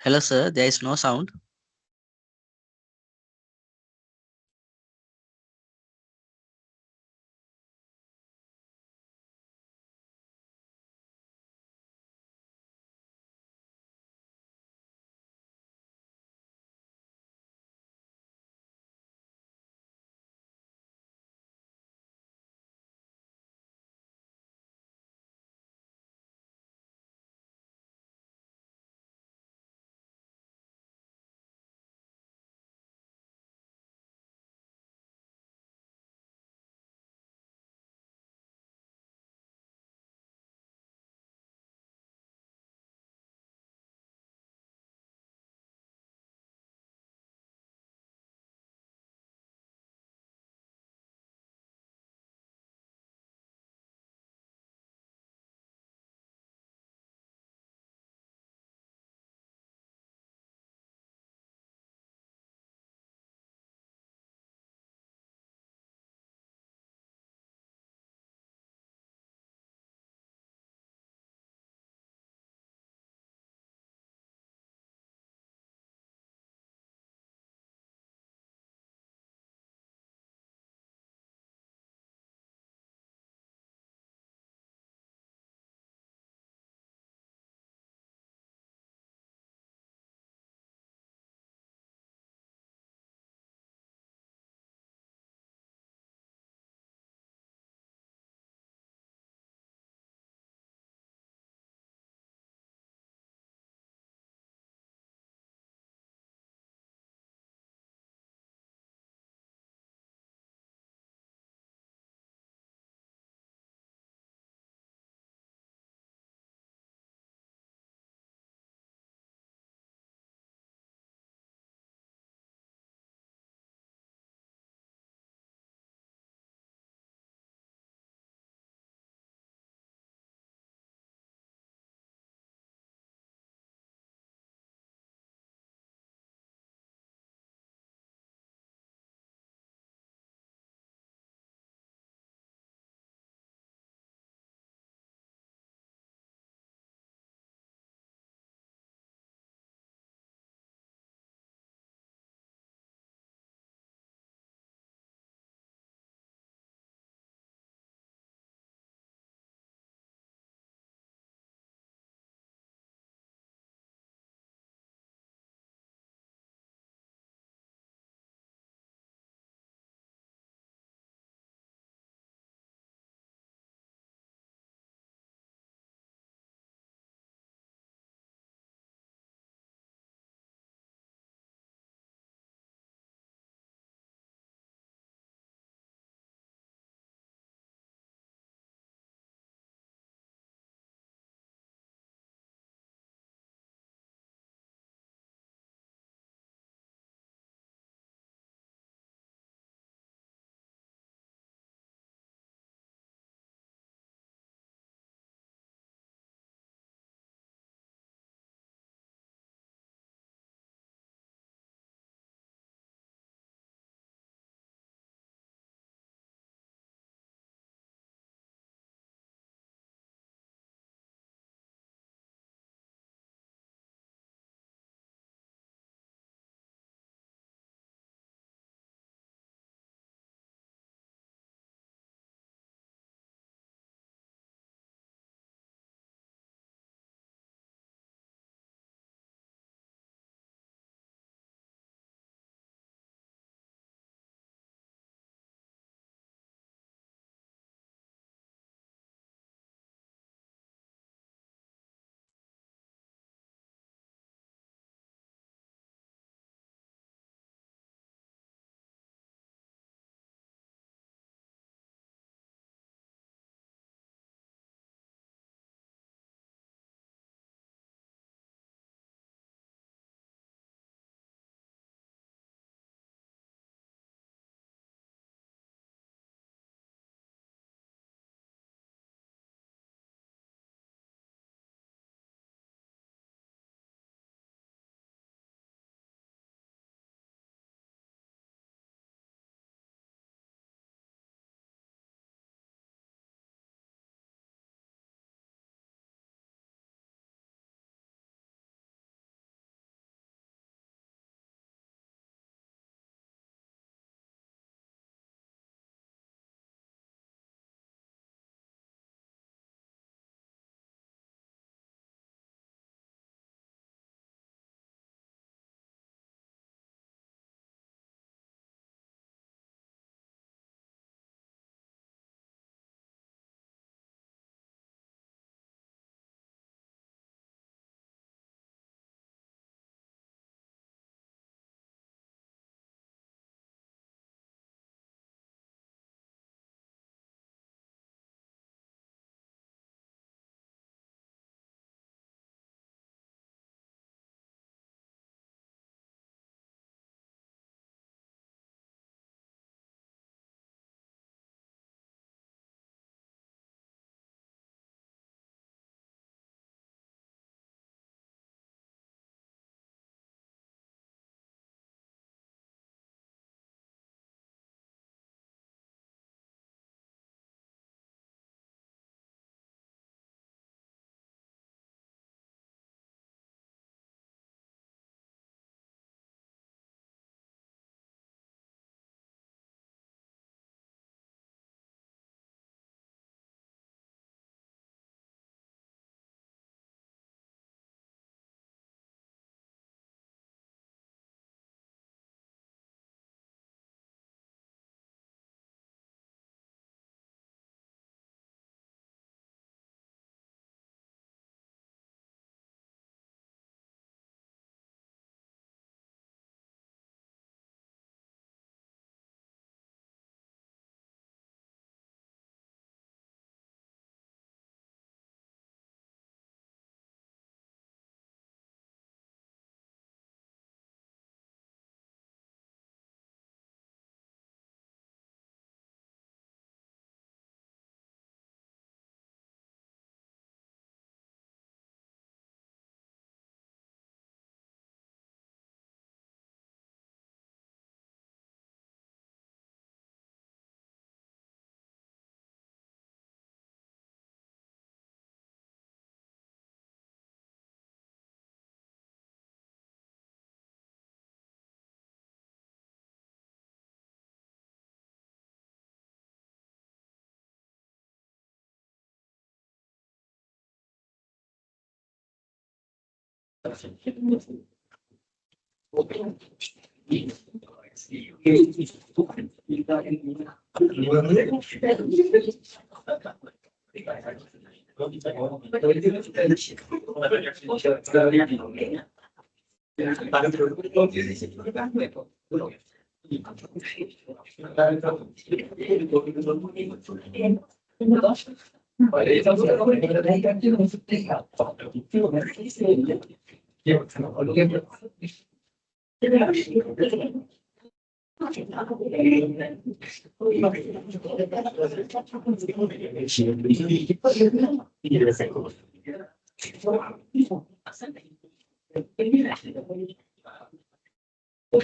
Hello, sir. There is no sound.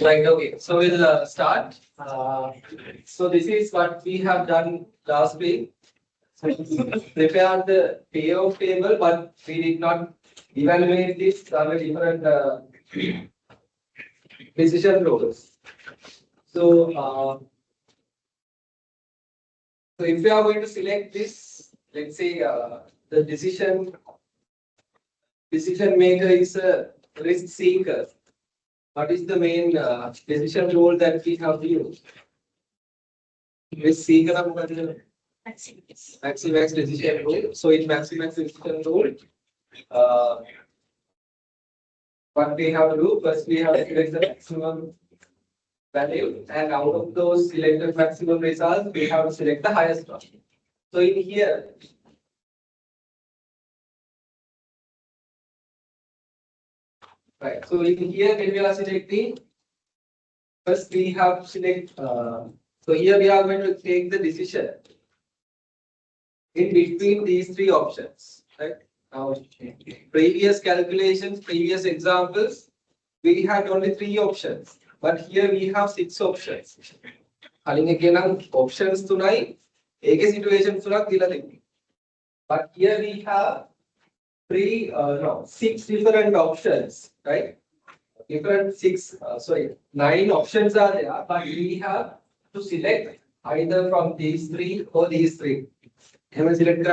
Right, okay. So we'll start. So this is what we have done last week. So prepare the payoff table, but we did not evaluate this under different decision rules. So if we are going to select this, let's say the decision maker is a risk seeker. What is the main decision rule that we have used? Risk seeker maximax decision rule. So in maximax decision rule, what we have to do first, we have to select the maximum value, and out of those selected maximum results, we have to select the highest one. So in here, right. So in here, when we are selecting, first we have to select. So here we are going to take the decision in between these three options, right? Now, previous calculations, previous examples, we had only 3 options, but here we have 6 options. Options tonight, situation but here we have 6 different options, right? 9 options are there, but we have to select either from these 3 or these 3. Select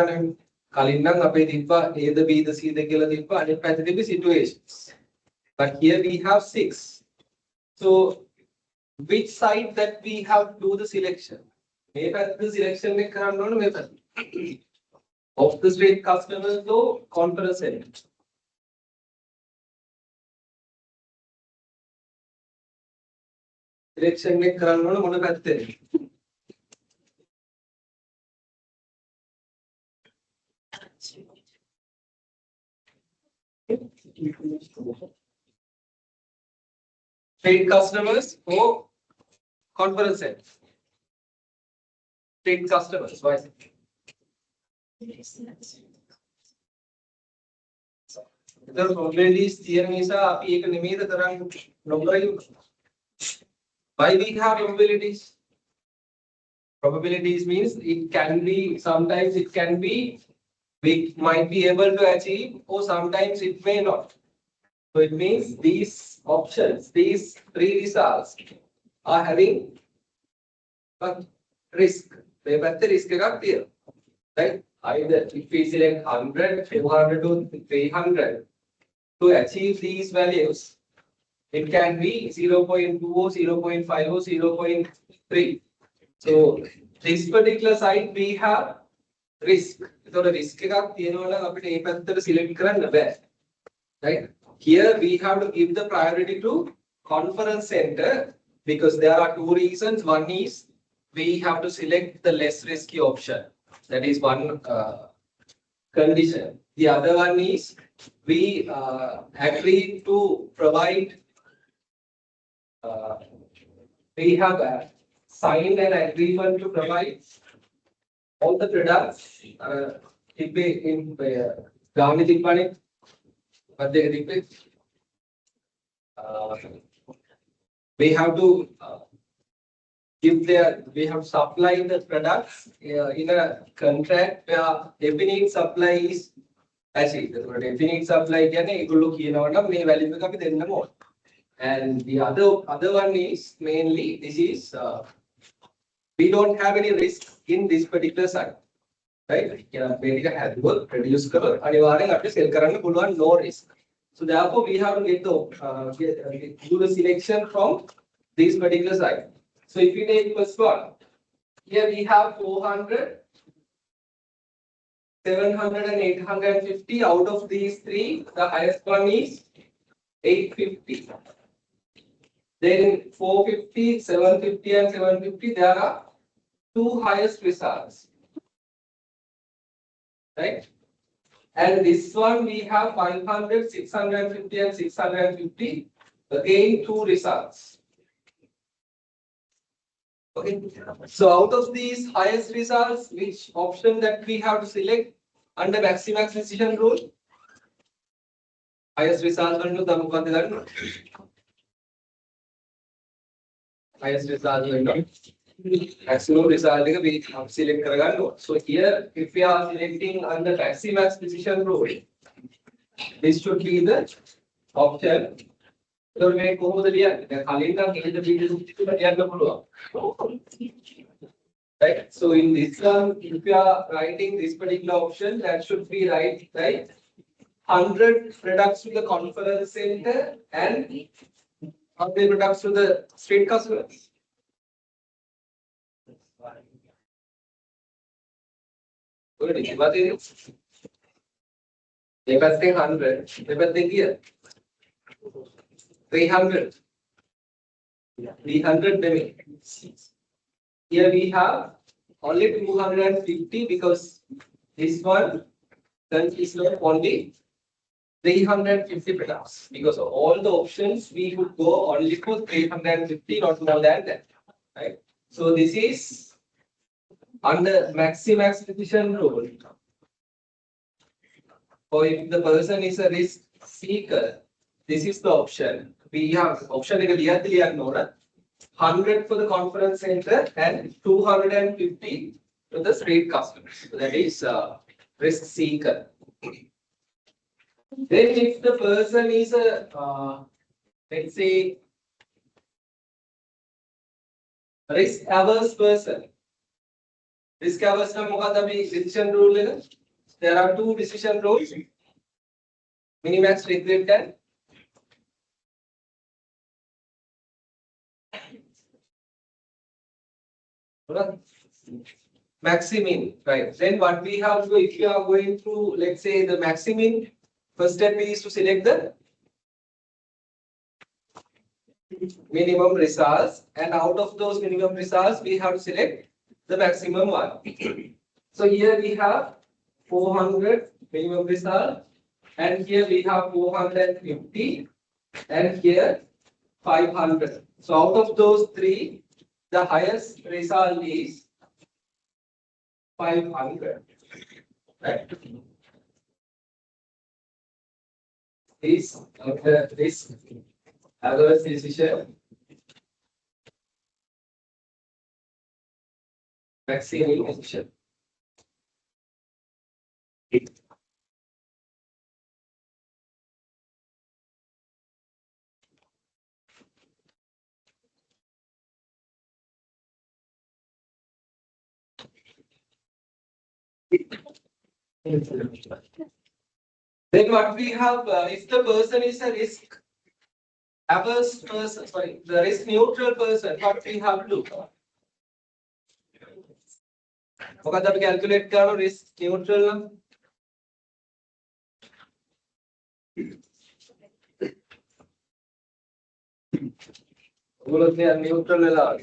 A, the B, the C, the situations. But here we have 6. So which side that we have to do the selection? The selection of the straight customers though conference center. Selection make trade customers or conference center. Trade customers, why is it? The probabilities theorem is why we have probabilities? Probabilities means it can be, sometimes it can be, we might be able to achieve, or sometimes it may not. So it means these options, these 3 results are having risk. They have the risk here, right? Either if we select 100, 200 to 300 to achieve these values, it can be 0.2 or 0.5 or 0.3. So this particular side we have risk. So the risk select right? Here we have to give the priority to conference center because there are 2 reasons. One is we have to select the less risky option. That is one condition. The other one is we agree to provide. We have signed an agreement to provide all the products in we have to we have supplied the products in a contract where definite supply is achieved. Definite supply and the other one is mainly this is we don't have any risk in this particular side, right? Reduce no risk. So therefore, we have to get the do the selection from these particular side. So if we take first one, here we have 400, 700 and 850. Out of these three, the highest one is 850. Then 450, 750 and 750, there are two highest results. Right? And this one we have 500, 650 and 650. Again, two results. Okay. So out of these highest results, which option that we have to select under maximax decision rule? Highest result one to highest result maximum result we select karagano. So here, if we are selecting under maximax decision rule, this should be the option. So we go the right. So in this one, if you are writing this particular option, that should be right. 100 products to the conference center and 100 products to the street customers. Good. What is it? They were saying 100. They were thinking here. 300. 300 maybe. Here we have only 250 because this one consists of only 350 products. Because of all the options, we would go only for 350, not more than that. Right? So this is under maximax decision rule. Or if the person is a risk seeker, this is the option. We have option 100 for the conference center and 250 to the street customers. So that is risk seeker. Then if the person is a, let's say, risk averse person. Risk averse decision rule. There are two decision rules. Minimax, regret and maximin, right? Then what we have to, if you are going through, let's say the maximin, first step is to select the minimum results, and out of those minimum results, we have to select the maximum one. So here we have 400 minimum result, and here we have 450, and here 500. So out of those three, the highest result is 500. Right. This adverse decision maximum decision. Then what we have, if the person is a risk averse person, sorry, the risk neutral person, what we have to do? Okay, calculate risk neutral. Neutral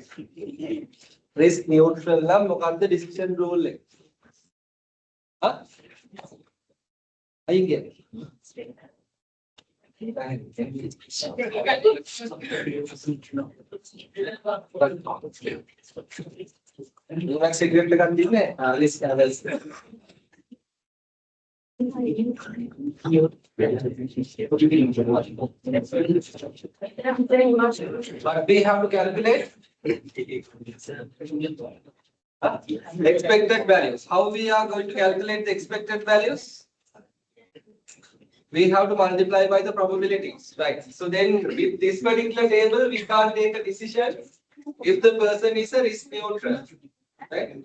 risk neutral the decision rule. Again. But we have to calculate expected values. How we are going to calculate the expected values? We have to multiply by the probabilities, right? So then with this particular table, we can't take a decision if the person is a risk neutral, right?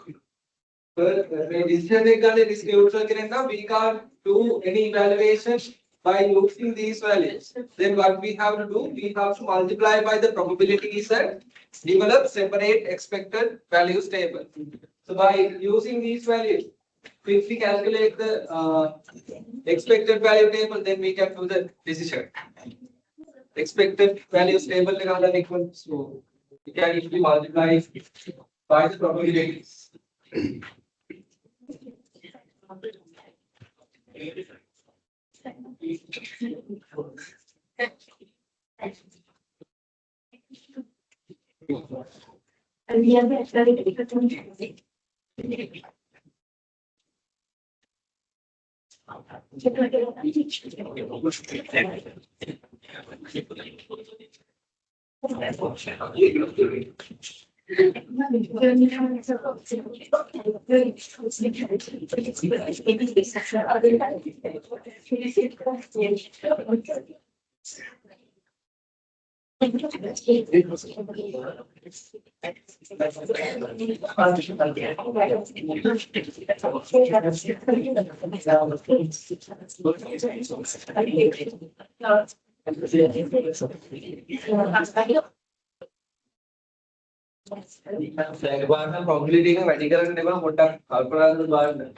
But decision risk neutral, we can't do any evaluation by using these values, then what we have to do, we have to multiply by the probabilities and develop separate expected values table. So by using these values, if we calculate the expected value table, then we can do the decision. Expected values table equal, so we can easily multiply by the probabilities. Probability का medical करने में मोटा कल्पना बात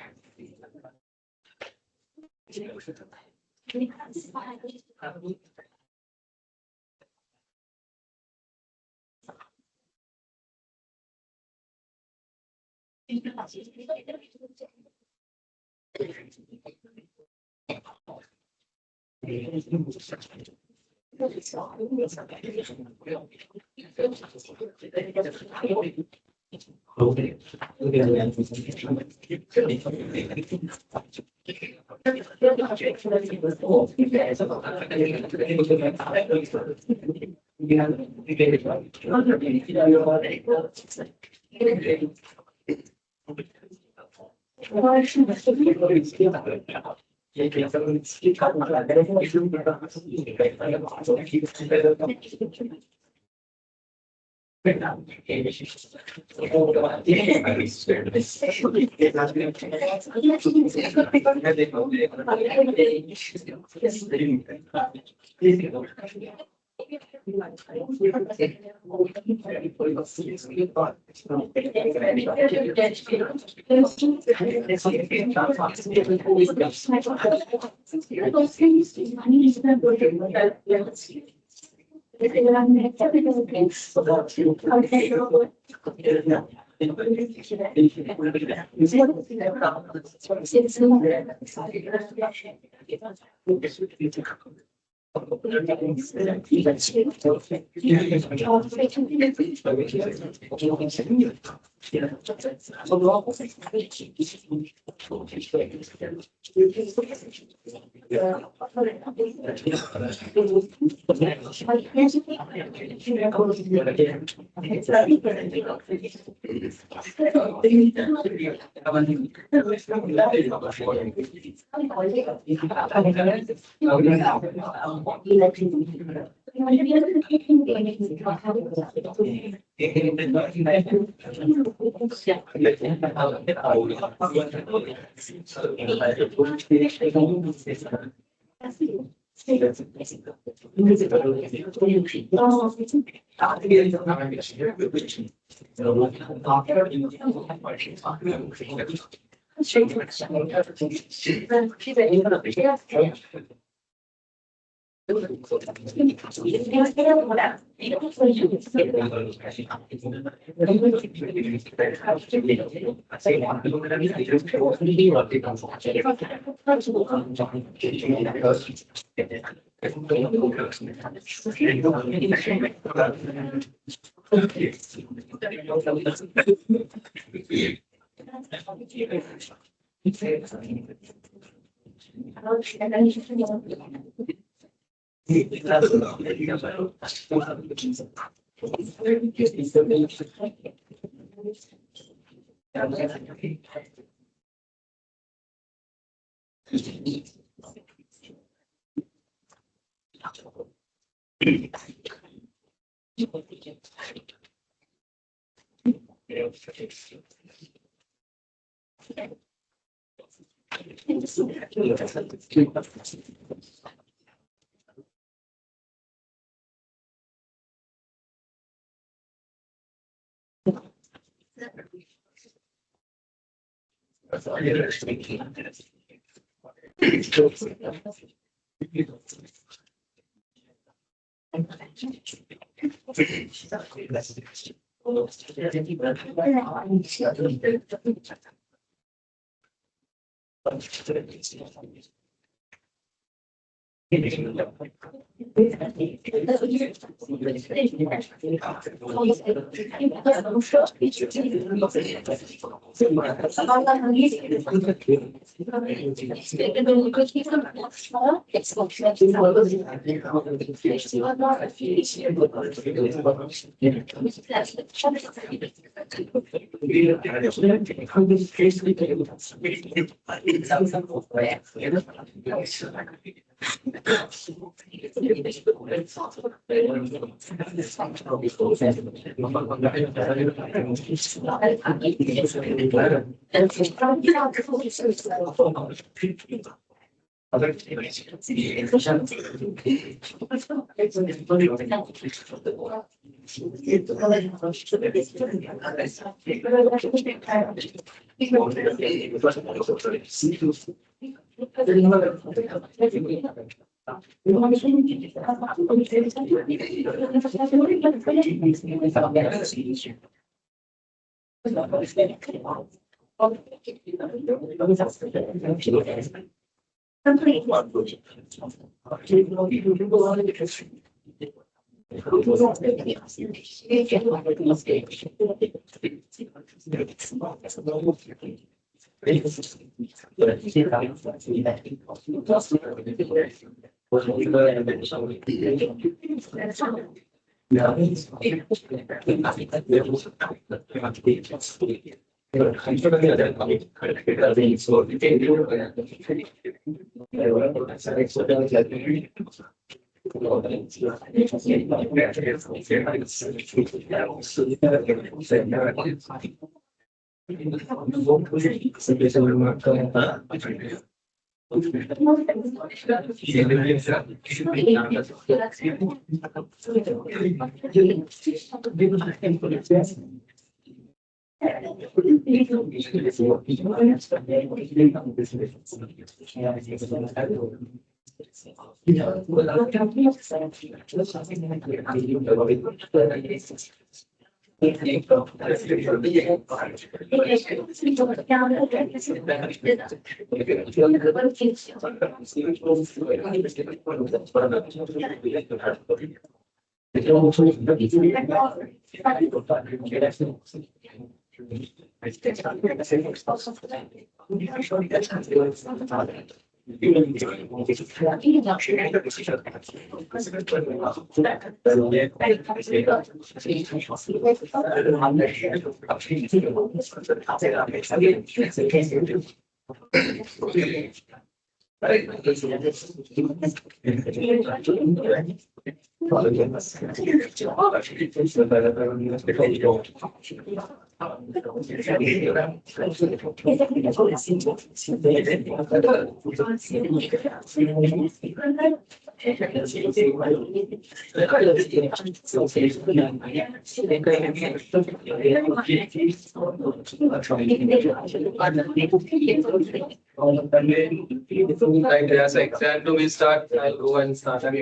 Like as exam to be start, I'll go and start and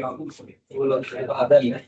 other.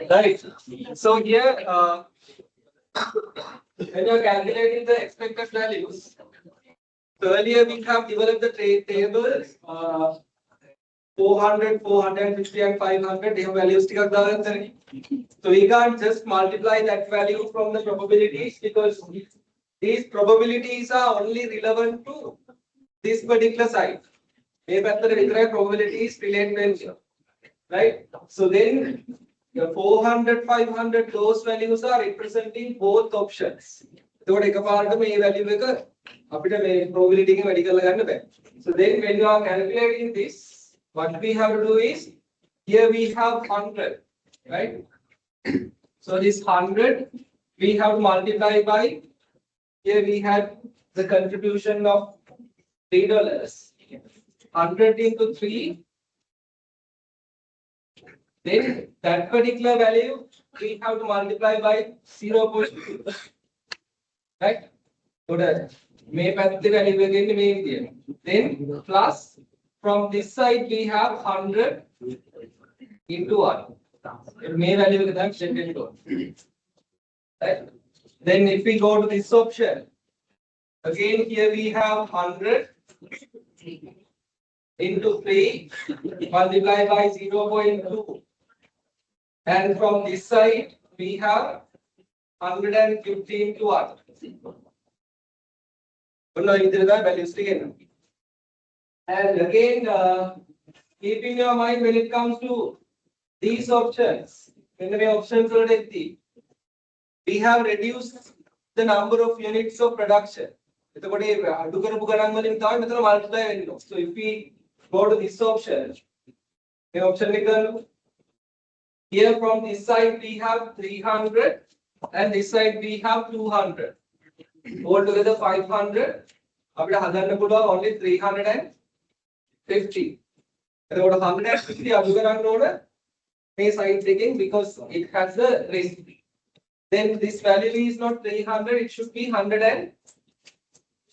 Right. So here, when you are calculating the expected values, so earlier we have developed the tables. 400, 450 and 500 they have values. So we can't just multiply that value from the probabilities because these probabilities are only relevant to this particular site. Probabilities related, right? So then the 400, 500, those values are representing both options. So value probability. So then when you are calculating this, what we have to do is, here we have 100, right? So this 100, we have to multiply by, here we had the contribution of $3. 100 into 3, then that particular value we have to multiply by 0.2, right? So that may value again, then plus from this side we have 100 into 1. It may value with that, right? Then if we go to this option, again here we have 100 into 3 multiplied by 0.2, and from this side we have 115 to 1. And again, keep in your mind when it comes to these options, we have reduced the number of units of production. So if we go to this option, here from this side we have 300 and this side we have 200. Altogether 500. Only 350. 150 side taking because it has the risk. Then this value is not 300, it should be 150.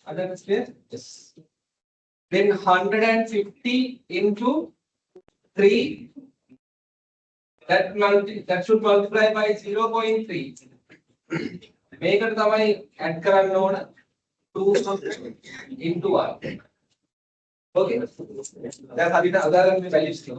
Yes. Then 150 into 3. That should multiply by 0.3. Make it the add current node 2 into 1. Okay. That's how the other values.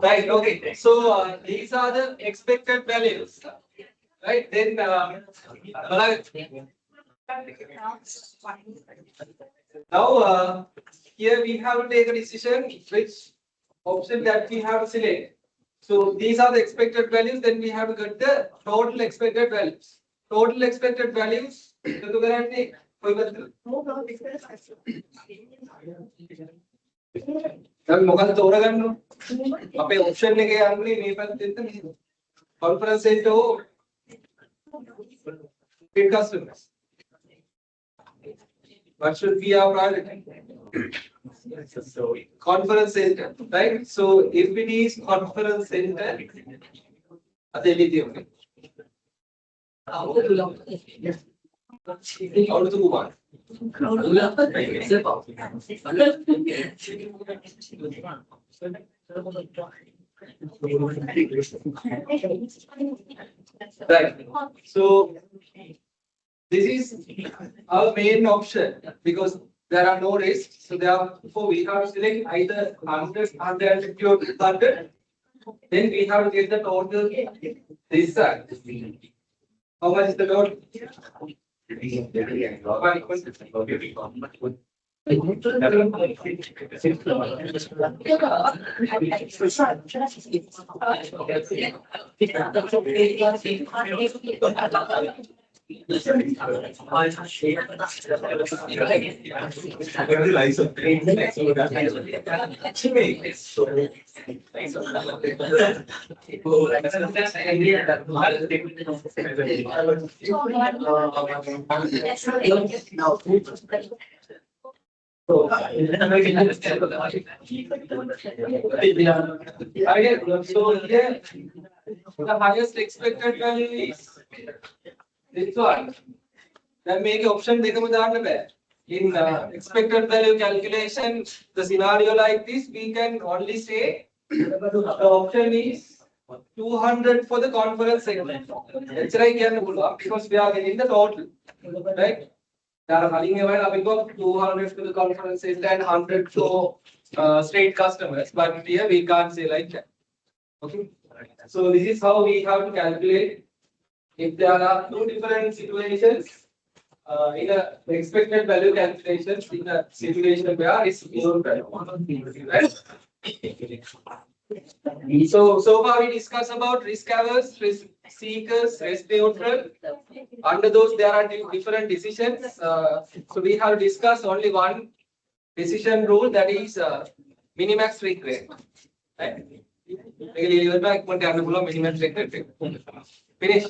Right, okay. So these are the expected values. Right, then now here we have to take a decision which option that we have to select. So these are the expected values, then we have to get the total expected values. Total expected values. මොකක්ද තෝරගන්න අපේ option එකේ යන්නේ මේ පැත්තෙන් මෙහෙම conference center or paid customers. What should be our priority? Conference center, right? So if it is conference center, How to do one? Right. So this is our main option because there are no risks. So therefore we have to select either 100, 150 or 200. Then we have to get the total this side. How much is the total? So here the highest expected value is this one. Then make option in expected value calculation, the scenario like this, we can only say the option is 200 for the conference segment. That's right, because we are getting the total, right? There are running away because 200 for the conference segment and 100 for straight customers, but here we can't say like that. Okay, so this is how we have to calculate if there are two different situations. In a expected value calculation, in a situation where it's known value, right? So far we discussed about risk averse, risk seekers, risk neutral. Under those there are different decisions. So we have discussed only one decision rule, that is minimax regret. Right? Minimax regret. Finish.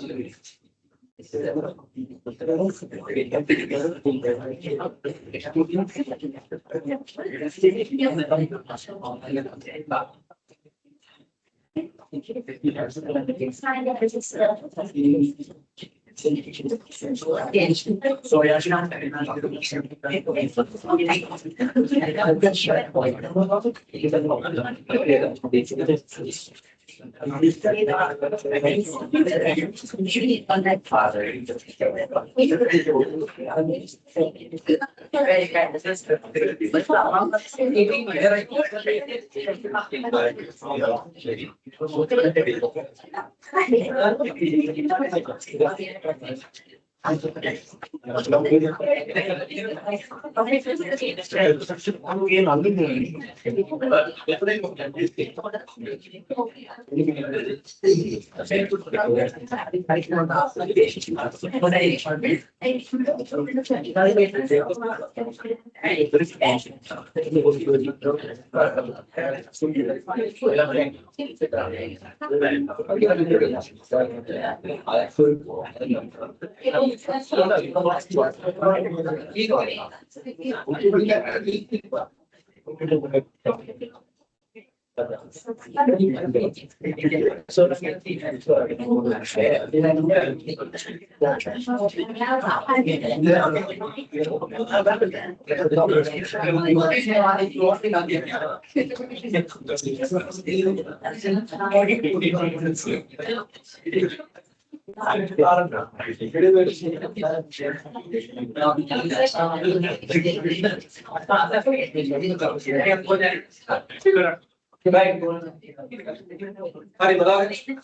Right.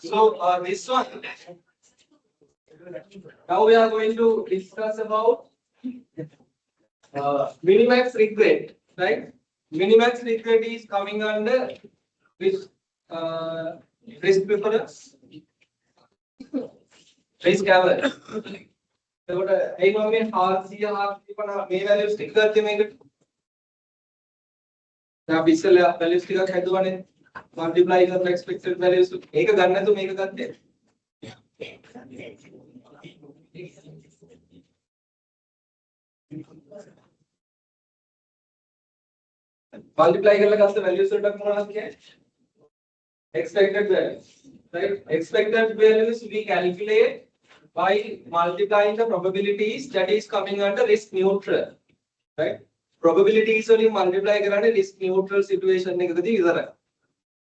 So this one. Now we are going to discuss about minimax regret, right? Minimax regret is coming under which risk preference, risk average. So I know me half may value stick करते हैं आप इससे values का क्या दुआने multiply करना expected values एक करना है तो मेरे करते हैं multiply करने का values से तक मोड़ा क्या है expected values, right? Expected values we calculate by multiplying the probabilities that is coming under risk neutral, right? Probabilities only multiply करने risk neutral situation ने कभी इधर है.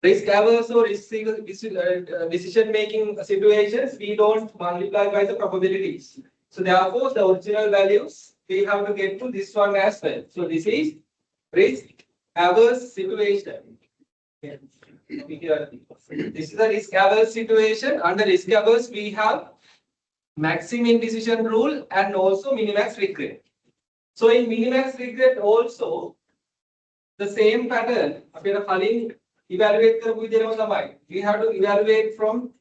Risk averse or decision making situations we don't multiply by the probabilities. So therefore the original values we have to get to this one as well. So this is risk averse situation. This is the risk averse situation. Under risk averse we have maximum decision rule and also minimax regret. So in minimax regret also the same pattern evaluate we have to evaluate from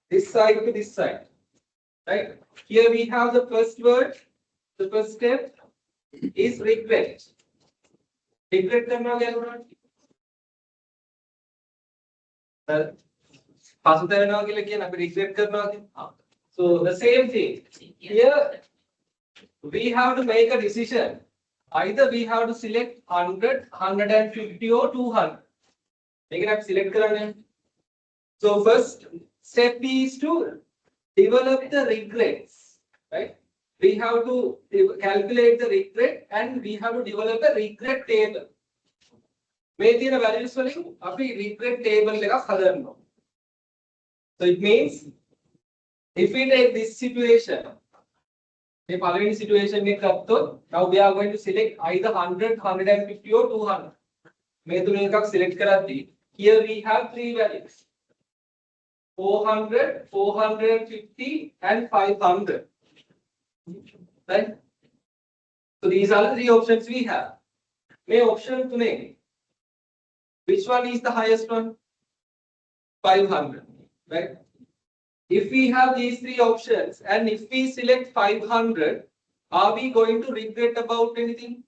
this side to this side, right? Here we have the first word, the first step is regret. Regret करना क्या होगा? regret करना. So the same thing here we have to make a decision. Either we have to select 100, 150 or 200. लेकिन आप select कराने. So first step is to develop the regrets, right? We have to calculate the regret and we have to develop a regret table. May the values वली अभी regret table लेगा खदरनो. So it means if we take this situation, the following situation में करतो, now we are going to select either 100, 150 or 200. मैं तुम्हें कब select कराती. Here we have three values: 400, 450, and 500. Right? So these are the three options we have. May option तुम्हें which one is the highest one? 500. Right? If we have these three options and if we select 500, are we going to regret about anything?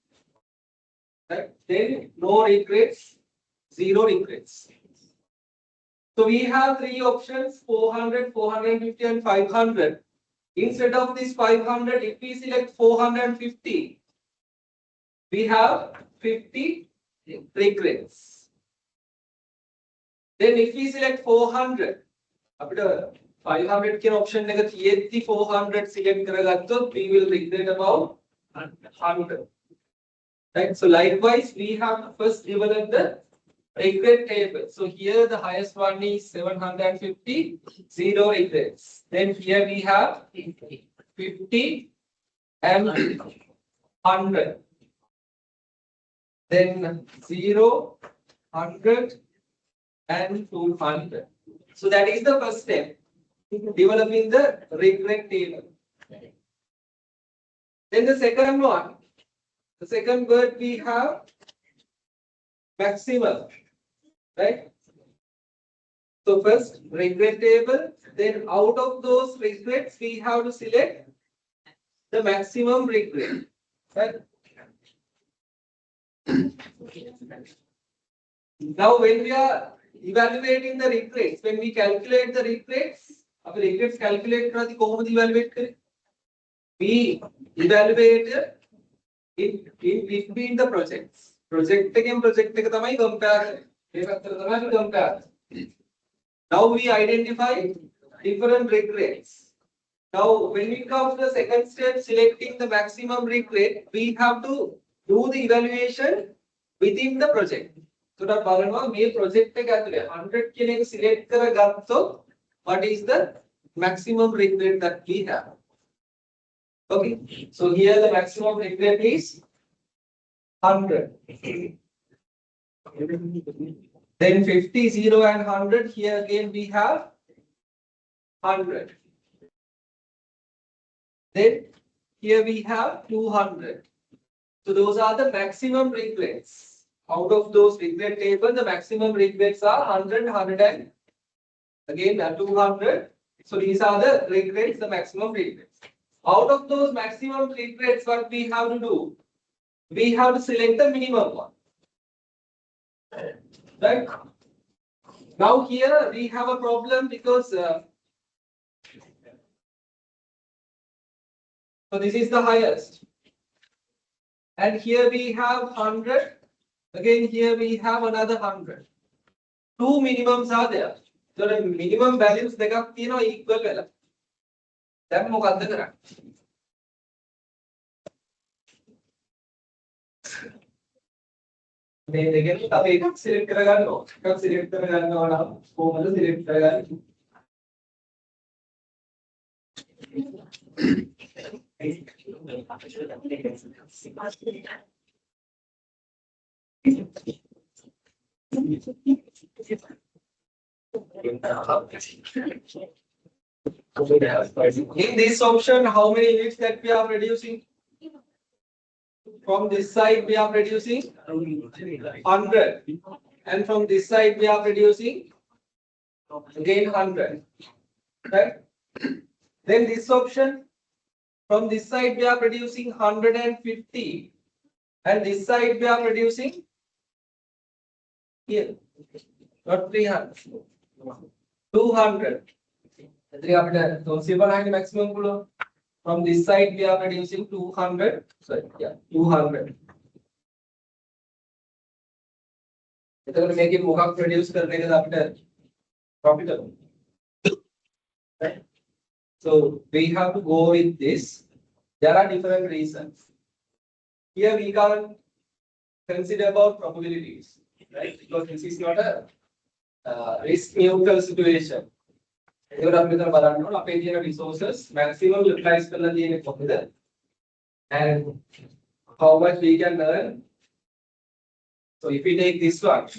Right? Then no regrets, zero regrets. So we have three options: 400, 450, and 500. Instead of this 500, if we select 450, we have 50 regrets. Then if we select 400, after 500 के option नेगत ये थी 400 select करेगा तो we will regret about 100. Right? So likewise, we have to first develop the regret table. So here the highest one is 750, zero regrets. Then here we have 50 and 100. Then 0, 100 and 200. So that is the first step, developing the regret table. Then the second one, the second word we have maximum, right? So first regret table, then out of those regrets we have to select the maximum regret, right? Now when we are evaluating the regrets, when we calculate the regrets, अब regrets calculate करा थी कौन सी evaluate करे? We evaluate in between the projects. Project के तमाई compare compare. Now we identify different regrets. Now when we come to the second step, selecting the maximum regret, we have to do the evaluation within the project. So that balance me project पे क्या करें? 100 के लिए select करेगा तो what is the maximum regret that we have? Okay, so here the maximum regret is 100. Then 50, 0 and 100. Here again we have 100. Then here we have 200. So those are the maximum regrets. Out of those regret table, the maximum regrets are 100, 100 and again 200. So these are the regrets, the maximum regrets. Out of those maximum regrets, what we have to do? We have to select the minimum one. Right? Now here we have a problem because so this is the highest. And here we have 100. Again here we have another 100. Two minimums are there. So the minimum values they are equal. දැන් මොකද්ද කරන්නේ? මේ දෙකෙන් අපි එකක් select කරගන්න ඕන. එකක් සිලෙක්ට් කරගන්නවා නම් කොහොමද සිලෙක්ට් කරගන්නේ? In this option, how many units that we are producing? From this side we are producing 100, and from this side we are producing again 100, right? Then this option, from this side we are producing 150, and this side we are producing here not 300, 200. Maximum from this side we are producing 200. Sorry, yeah, 200. It's make it more produce after profitable. Right? So we have to go with this. There are different reasons. Here we can't consider about probabilities, right? Because this is not a risk neutral situation. Resources maximum utilize and how much we can earn. So if we take this one,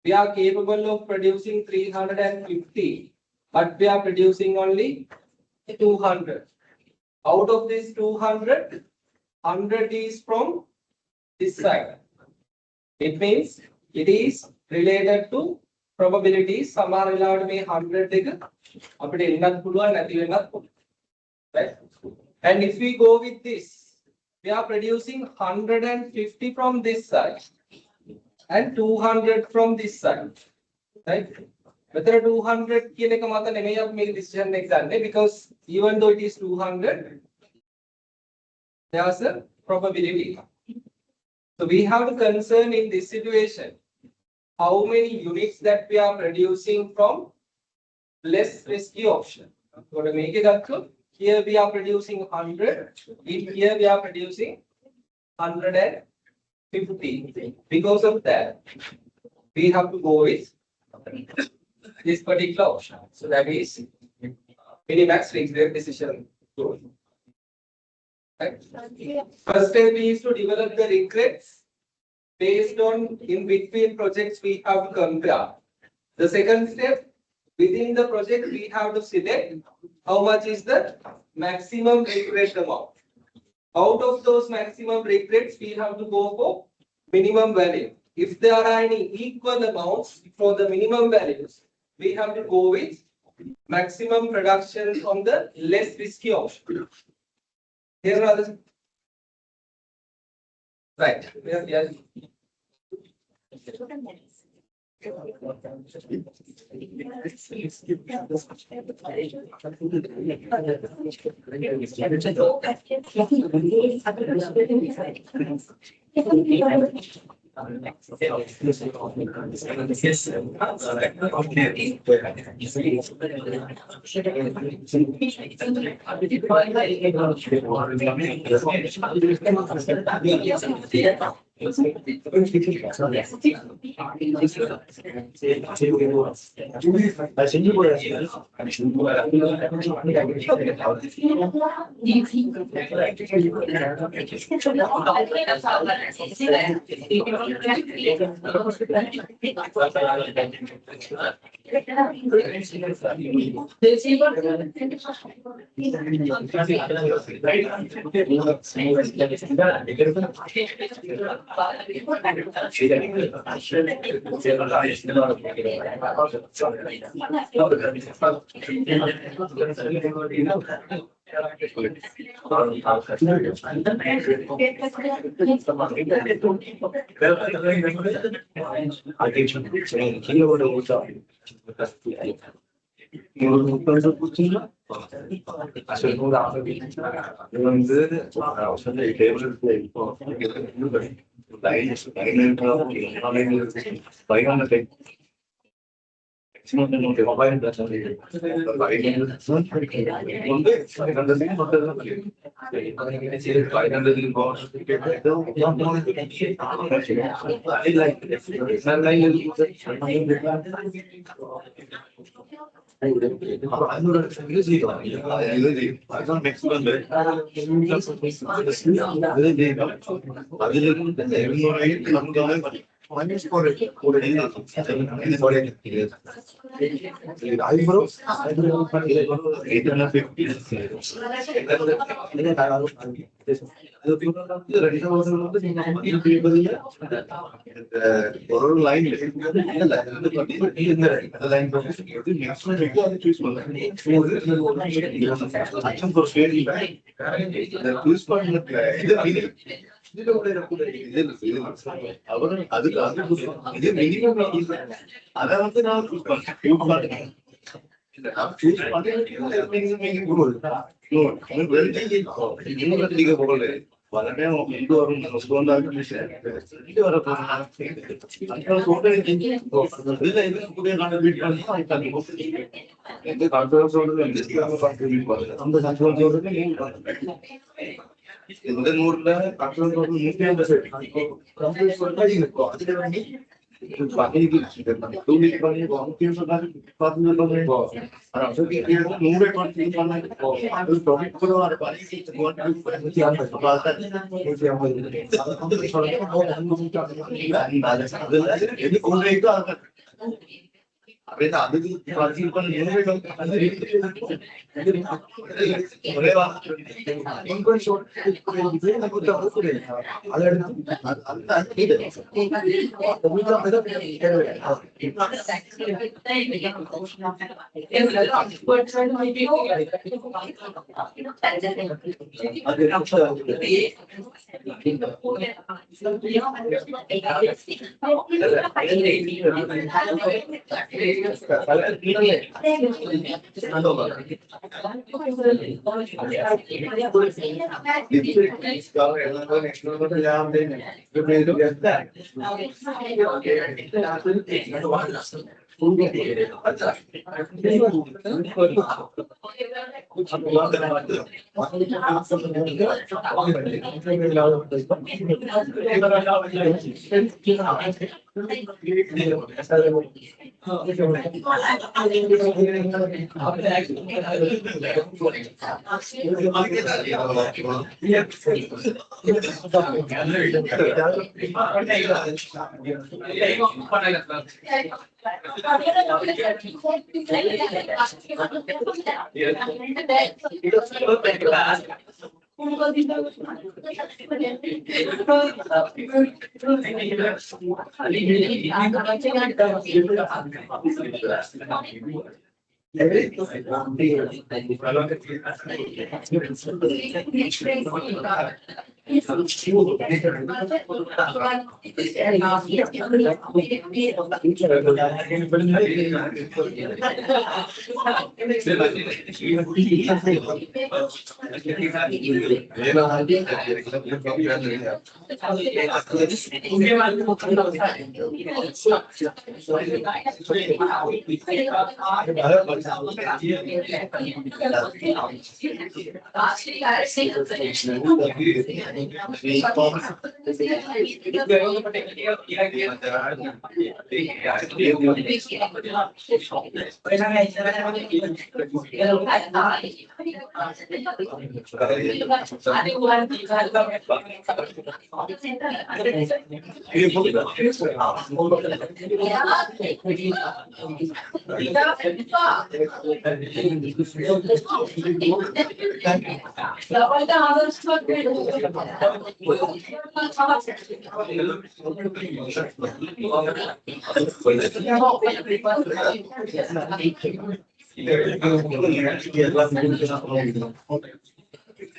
we are capable of producing 350, but we are producing only 200. Out of this 200, 100 is from this side. It means it is related to probabilities. සමහර වෙලාවට මේ 100 එක අපිට එන්නත් පුළුවන් නැති වෙන්නත් පුළුවන්. Right? And if we go with this, we are producing 150 from this side and 200 from this side. Right? Whether 200 කියන එක මත නෙමෙයි අපි මේක decision එක ගන්නෙ, because even though it is 200, there's a probability. So we have to concern in this situation how many units that we are producing from less risky option. So to make it up, here we are producing 100, here we are producing 150. Because of that, we have to go with this particular option. So that is minimax fixed rate decision tool. Right? First step is to develop the regrets based on in between projects we have to compare. The second step, within the project we have to select how much is the maximum regret amount. Out of those maximum regrets, we have to go for minimum value. If there are any equal amounts for the minimum values, we have to go with maximum production from the less risky option. Here are the right. Yeah.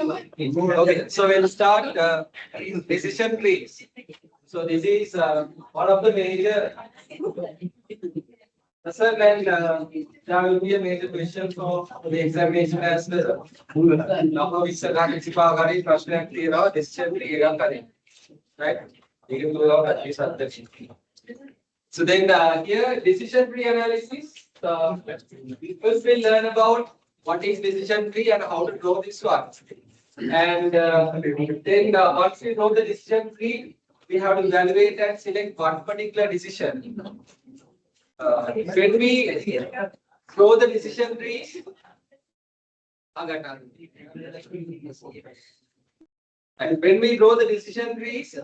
Okay, so we'll start decision trees. So this is one of the major lesson, and there will be a major question for the examination as well. Now we start to प्रश्न clear और decision tree का करें, right? You can do that at least. So then here decision tree analysis. first we'll learn about what is decision tree and how to draw this one. And then once we know the decision tree, we have to evaluate and select one particular decision. When we draw the decision tree, and when we draw the decision trees,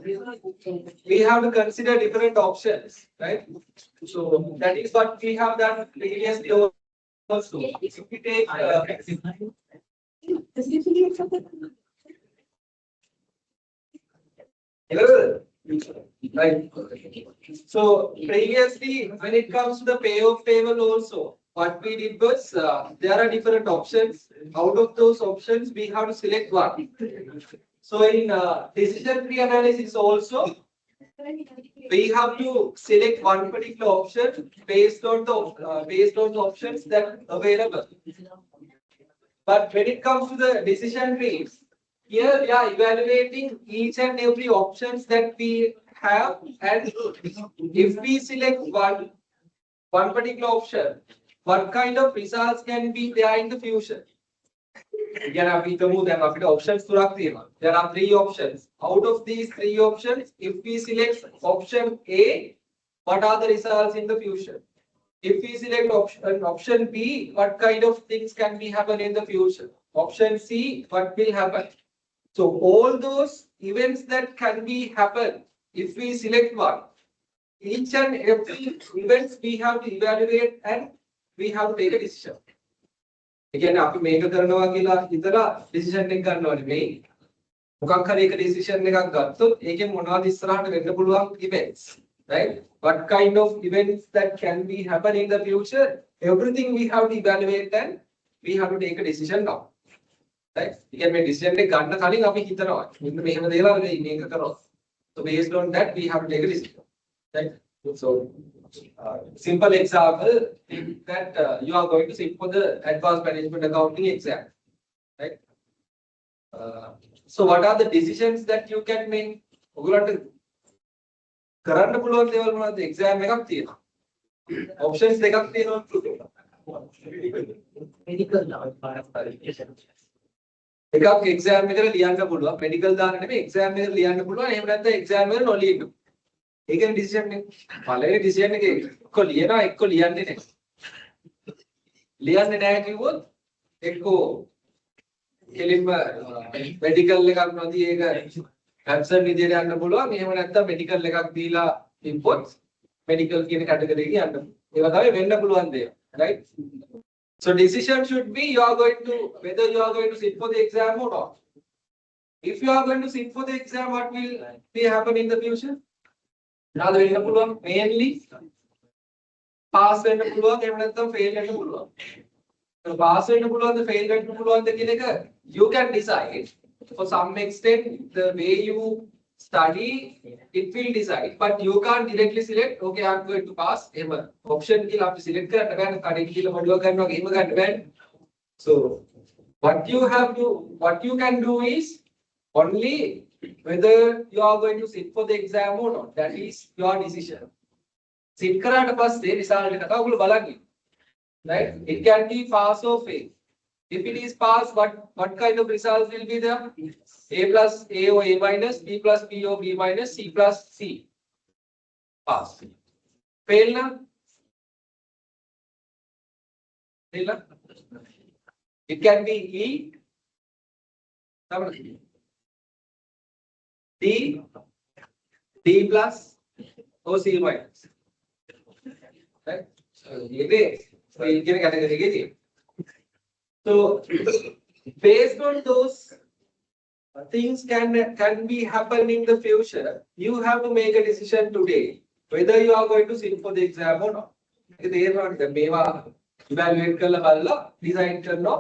we have to consider different options, right? So that is what we have done previously also. If we take right. So previously, when it comes to the payoff table also, what we did was there are different options. Out of those options, we have to select one. So in decision tree analysis also, we have to select one particular option based on the options that are available. But when it comes to the decision trees, here we are evaluating each and every options that we have, and if we select one particular option, what kind of results can be there in the future? Again, options. There are three options. Out of these three options, if we select option A, what are the results in the future? If we select option B, what kind of things can be happen in the future? Option C, what will happen? So all those events that can be happen if we select one, each and every events we have to evaluate and we have to take a decision. Again, අපි මේක කරනවා කියලා හිතලා decision එක ගන්න ඕනේ මේ. මොකක් හරි එක decision එකක් ගත්තොත් ඒකෙන් මොනවද ඉස්සරහට වෙන්න පුළුවන් events, right? What kind of events that can be happen in the future? Everything we have to evaluate and we have to take a decision now. Right? Again, මේ decision එක ගන්න කලින් අපි හිතනවා මෙන්න මෙහෙම දේවල් මේක කරොත්. So based on that we have to take a decision. Right? So simple example that you are going to sit for the advanced management accounting exam, right? So what are the decisions that you can make? ඔයගොල්ලන්ට කරන්න පුළුවන් දේවල් මොනවද? exam එකක් තියෙනවා. options දෙකක් තියෙනවා. medical එකක් exam එකට ලියන්න පුළුවන්. medical දාන්න නෙමෙයි exam එකට ලියන්න පුළුවන්. එහෙම නැත්නම් exam එකට නොලියන්න. ඒකනේ decision එක. පළවෙනි decision එකේ එක්ක ලියනවා එක්ක ලියන්නේ නැහැ. ලියන්නේ නැහැ කිව්වොත් එක්ක කෙලින්ම මෙඩිකල් එකක් නොදී ඒක ඇබ්සන්ට් විදියට යන්න පුළුවන්. එහෙම නැත්නම් මෙඩිකල් එකක් දීලා ඉම්පොට් මෙඩිකල් කියන කැටගරි එකේ යන්න. ඒවා තමයි වෙන්න පුළුවන් දේ. Right? So decision should be you are going to whether you are going to sit for the exam or not. If you are going to sit for the exam, what will be happen in the future? මොනවද වෙන්න පුළුවන්? Mainly pass වෙන්න පුළුවන් එහෙම නැත්නම් fail වෙන්න පුළුවන්. So pass වෙන්න පුළුවන්ද fail වෙන්න පුළුවන්ද කියන එක you can decide. For some extent the way you study it will decide, but you can't directly select okay I am going to pass. එහෙම option කියලා අපි select කරන්න බෑනේ. කඩේ කියලා මොඩුවක් ගන්නවා එහෙම ගන්න බෑනේ. So what you can do is only whether you are going to sit for the exam or not. That is your decision. Sit කරාට පස්සේ result එක තමයි ඔයගොල්ලෝ බලන්නේ. Right? It can be pass or fail. If it is pass, what kind of results will be there? A plus A or A minus, B plus B or B minus, C plus C. Pass. Fail na? Fail na? It can be E. D plus or C minus. Right? So based on those things can be happen in the future, you have to make a decision today whether you are going to sit for the exam or not. මේවා evaluate කරලා බලලා decide කරනවා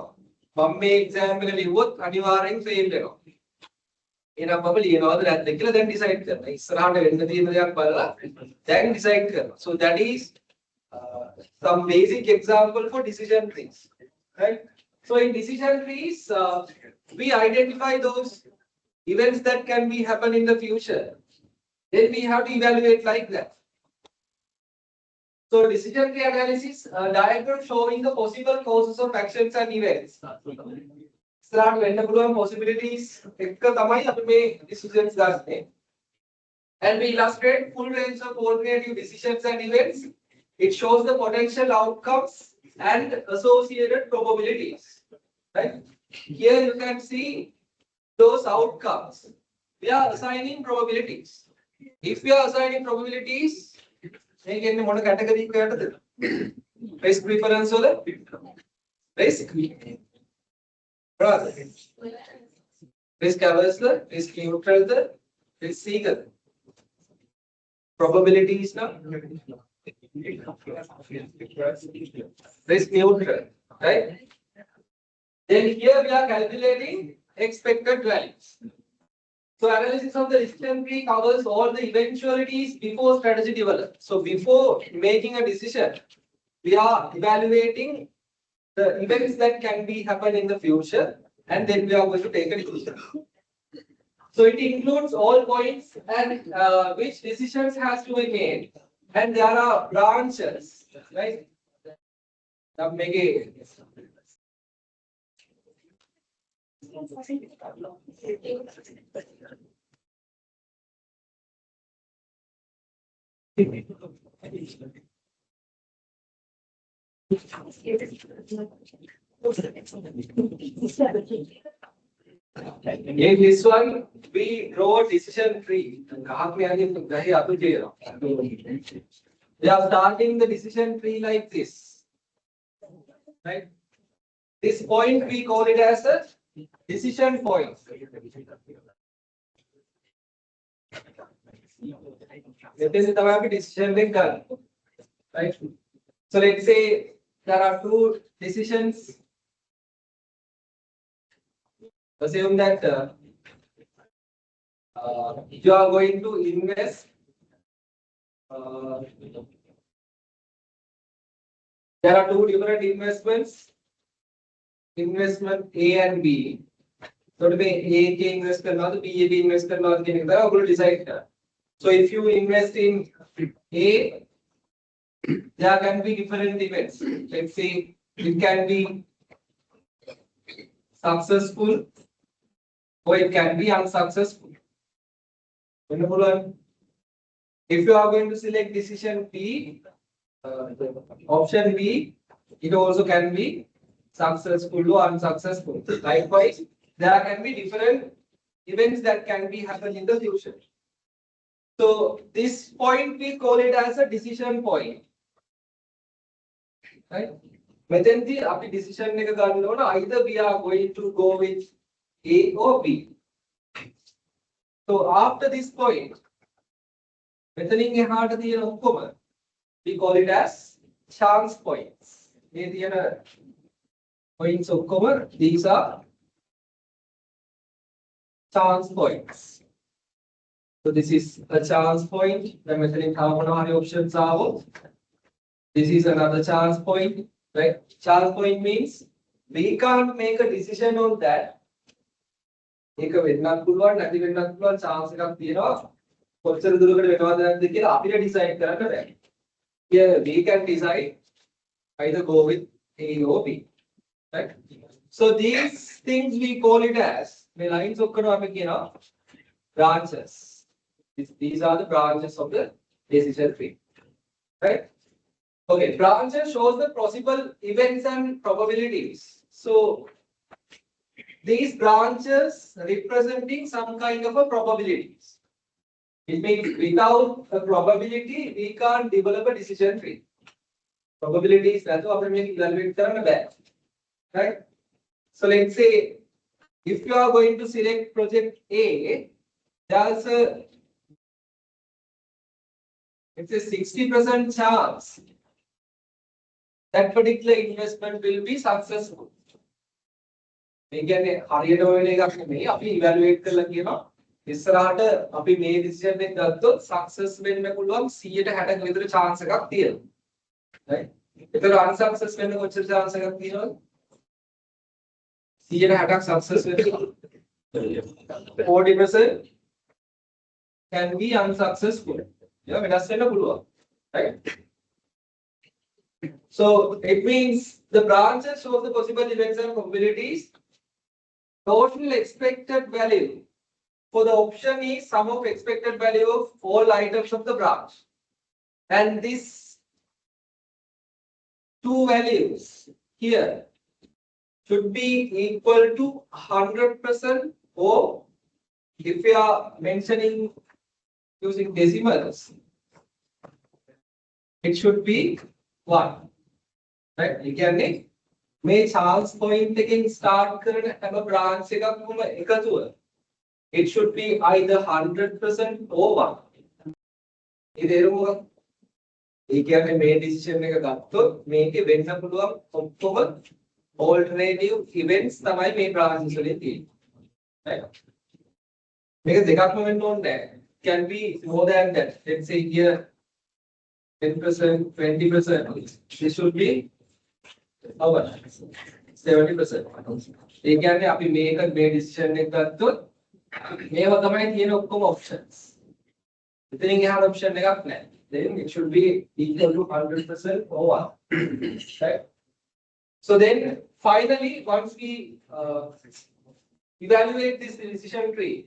මම මේ exam එක ලිව්වොත් අනිවාර්යෙන් fail වෙනවා. එහෙනම් මම ලියනවාද නැද්ද කියලා දැන් decide කරනවා. ඉස්සරහට වෙන්න තියෙන දේක් බලලා දැන් decide කරනවා. So that is some basic example for decision trees, right? So in decision trees, we identify those events that can be happen in the future. Then we have to evaluate like that. So decision tree analysis diagram showing the possible causes of actions and events. Start වෙන්න පුළුවන් possibilities එක තමයි අපි මේ decisions ගන්නෙ. And we illustrate full range of alternative decisions and events. It shows the potential outcomes and associated probabilities. Right? Here you can see those outcomes. We are assigning probabilities. If we are assigning probabilities, මේ කියන්නේ මොන category එකකටද? Risk preference වල risk brother. Risk averse the risk neutral the risk seeker. Probabilities now risk neutral, right? Then here we are calculating expected values. So analysis of the decision tree covers all the eventualities before strategy development. So before making a decision, we are evaluating the events that can be happen in the future, and then we are going to take a decision. So it includes all points and which decisions has to be made, and there are branches, right? Now make it. In this one, we draw a decision tree. We are starting the decision tree like this, right? This point we call it as a decision point. Decision right? So let's say there are two decisions. Assume that you are going to invest. There are two different investments. Investment A and B. So to be A invest करना B invest करना के निकला आपको decide करना. So if you invest in A, there can be different events. Let's say it can be successful or it can be unsuccessful. If you are going to select decision B, option B, it also can be successful or unsuccessful. Likewise, there can be different events that can be happen in the future. So this point we call it as a decision point. Right? Methendi api decision එක ගන්න ඕන either we are going to go with A or B. So after this point, මෙතනින් එහාට තියෙන ඔක්කොම we call it as chance points. මේ තියෙන points ඔක්කොම these are chance points. So this is a chance point. දැන් මෙතනින් තව මොනවා හරි options ආවොත් this is another chance point, right? Chance point means we can't make a decision on that. ඒක වෙන්නත් පුළුවන් නැති වෙන්නත් පුළුවන් chance එකක් තියෙනවා. කොච්චර දුරකට වෙනවද නැද්ද කියලා අපිට decide කරන්න බෑ. Here we can decide either go with A or B, right? So these things we call it as මේ lines ඔක්කොම අපි කියනවා branches. These are the branches of the decision tree, right? Okay, branches shows the possible events and probabilities. So these branches representing some kind of a probabilities. It means without a probability, we can't develop a decision tree. Probabilities නැතුව අපිට මේක evaluate කරන්න බෑ. Right? So let's say if you are going to select project A, there's a it's a 60% chance that particular investment will be successful. මේ කියන්නේ හරියටම වෙන එකක් නෙමෙයි අපි evaluate කරලා කියනවා ඉස්සරහට අපි මේ decision එක ගත්තොත් success වෙන්න පුළුවන් 160ක විතර chance එකක් තියෙනවා. right? ඒතර unsuccess වෙන්න කොච්චර chance එකක් තියෙනවද? 160ක් success වෙන්න 40% can be unsuccessful. Yeah, වෙනස් වෙන්න පුළුවන්. right? So it means the branches show the possible events and probabilities. Total expected value for the option is sum of expected value of all items of the branch. And these two values here should be equal to 100%, or if we are mentioning using decimals, it should be 1. Right? You can make chance point again start have a branch it should be either 100% or 1. ඒ කියන්නේ මේ decision එක ගත්තොත් මේකේ වෙන්න පුළුවන් ඔක්කොම alternative events තමයි මේ branches වලින් තියෙන්නේ. Right? මේක දෙකක්ම වෙන්න ඕනේ නැහැ. Can be more than that. Let's say here 10%, 20%. This should be how much? 70%. ඒ කියන්නේ අපි මේක මේ decision එක ගත්තොත් මේවා තමයි තියෙන ඔක්කොම options. එතනින් එහාට option එකක් නැහැ. Then it should be equal to 100% or 1. Right? So then finally, once we evaluate this decision tree,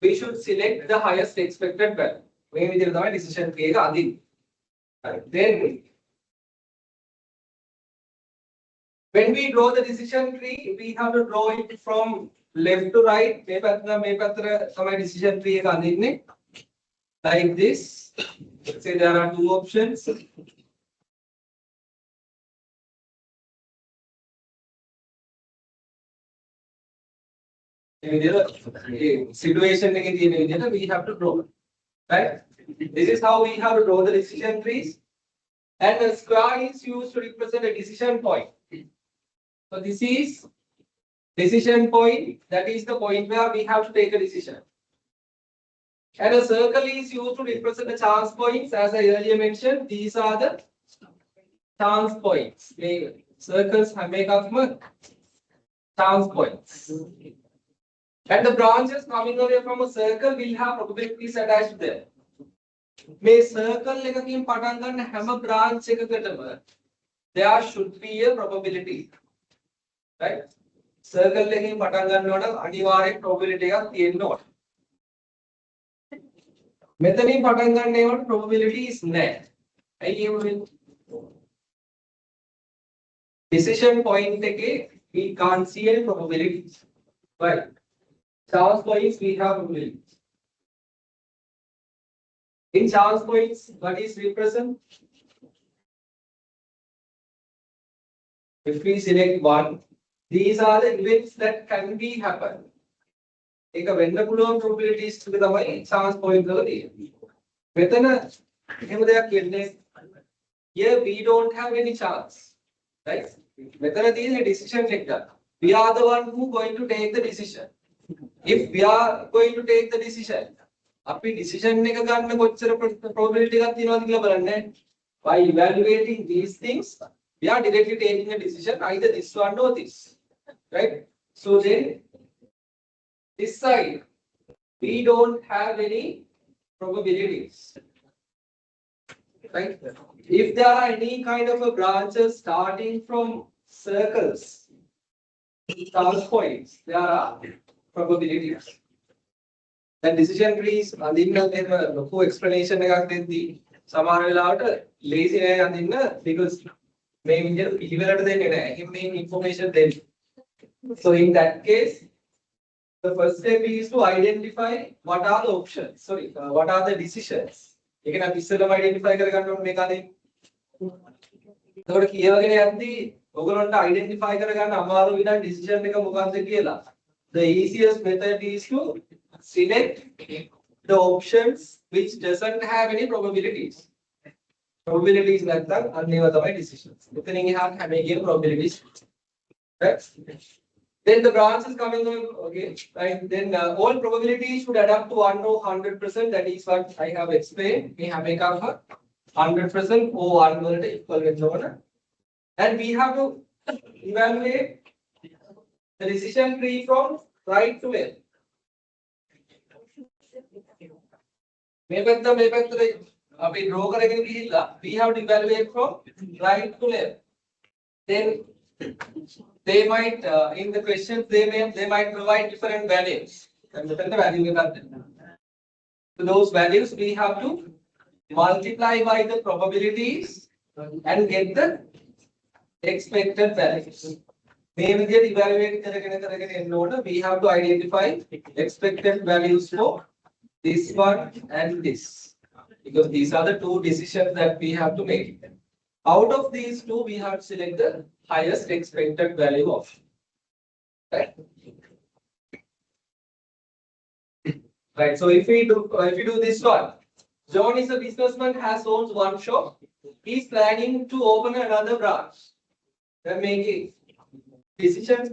we should select the highest expected value. මේ විදිහට තමයි decision tree එක අඳින්නේ. Then when we draw the decision tree, we have to draw it from left to right. මේ පැත්තට තමයි decision tree එක අඳින්නේ. Like this. Let's say there are two options. Situation we have to draw. Right? This is how we have to draw the decision trees. And a square is used to represent a decision point. So this is decision point. That is the point where we have to take a decision. And a circle is used to represent the chance points. As I earlier mentioned, these are the chance points. Circles make up chance points. And the branches coming away from a circle will have probabilities attached there. May circle එකකින් පටන් ගන්න හැම branch එකකටම there should be a probability. Right? Circle එකකින් පටන් ගන්නවා නම් අනිවාර්යෙන් probability එකක් තියෙන්න ඕන. මෙතනින් පටන් ගන්න ඒවට probabilities නැහැ. ඇයි එහෙම වෙන්නේ? Decision point එකේ we can't see any probabilities. Right? Chance points we have probabilities. In chance points, what is represent? If we select one, these are the events that can be happen. ඒක වෙන්න පුළුවන් probabilities ටික තමයි chance point වල තියෙන්නේ. මෙතන එහෙම දෙයක් කියන්නේ here we don't have any chance. Right? මෙතන තියෙන decision එක. We are the one who going to take the decision. If we are going to take the decision, අපි decision එක ගන්න කොච්චර probability එකක් තියෙනවද කියලා බලන්නේ. By evaluating these things, we are directly taking a decision either this one or this. Right? So then this side, we don't have any probabilities. Right? If there are any kind of a branches starting from circles, chance points, there are probabilities. And decision trees, අඳින්න එහෙම ලොකු explanation එකක් දෙද්දී සමහර වෙලාවට lazy නෑ අඳින්න because මේ විදිහට පිළිවෙලට දෙන්නේ නෑ. එහෙනම් මේ information දෙන්න. So in that case, the first step is to identify what are the options. Sorry, what are the decisions. ඒක නම් ඉස්සෙල්ලාම identify කරගන්න ඕනේ මේක අදින්. ඒකට කියවගෙන යද්දී ඔයගොල්ලන්ට identify කරගන්න අමාරු විදිහට decision එක මොකක්ද කියලා. The easiest method is to select the options which doesn't have any probabilities. Probabilities නැත්නම් අන්නේව තමයි decisions. මෙතනින් එහාට හැම එකේම probabilities. Right? Then the branch is coming on, okay, right? Then all probabilities should add up to 1 or 100%. That is what I have explained. We have make up 100% or 1 වලට equal වෙන්න ඕන. And we have to evaluate the decision tree from right to left. මේ පැත්තට අපි draw කරගෙන ගිහිල්ලා we have to evaluate from right to left. Then they might in the questions they might provide different values. And the value we got. So those values we have to multiply by the probabilities and get the expected values. මේ විදිහට evaluate කරගෙන එනකොට we have to identify expected values for this one and this, because these are the two decisions that we have to make. Out of these two, we have to select the highest expected value option. Right? Right. So if we do this one, John is a businessman, has owns one shop. He's planning to open another branch. Then making decisions.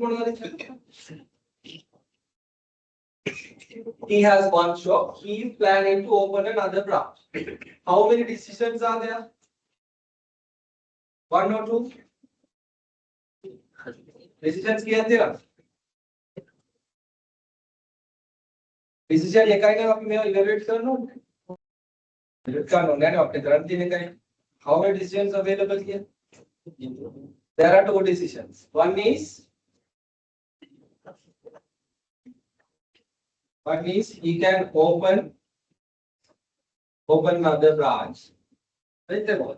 He has one shop. He's planning to open another branch. How many decisions are there? One or two? Decisions किया तेरा? Decision ये कहीं ना आप में evaluate करना नहीं ना आपने करंट देने का है. How many decisions available here? There are two decisions. One is he can open another branch. Right there.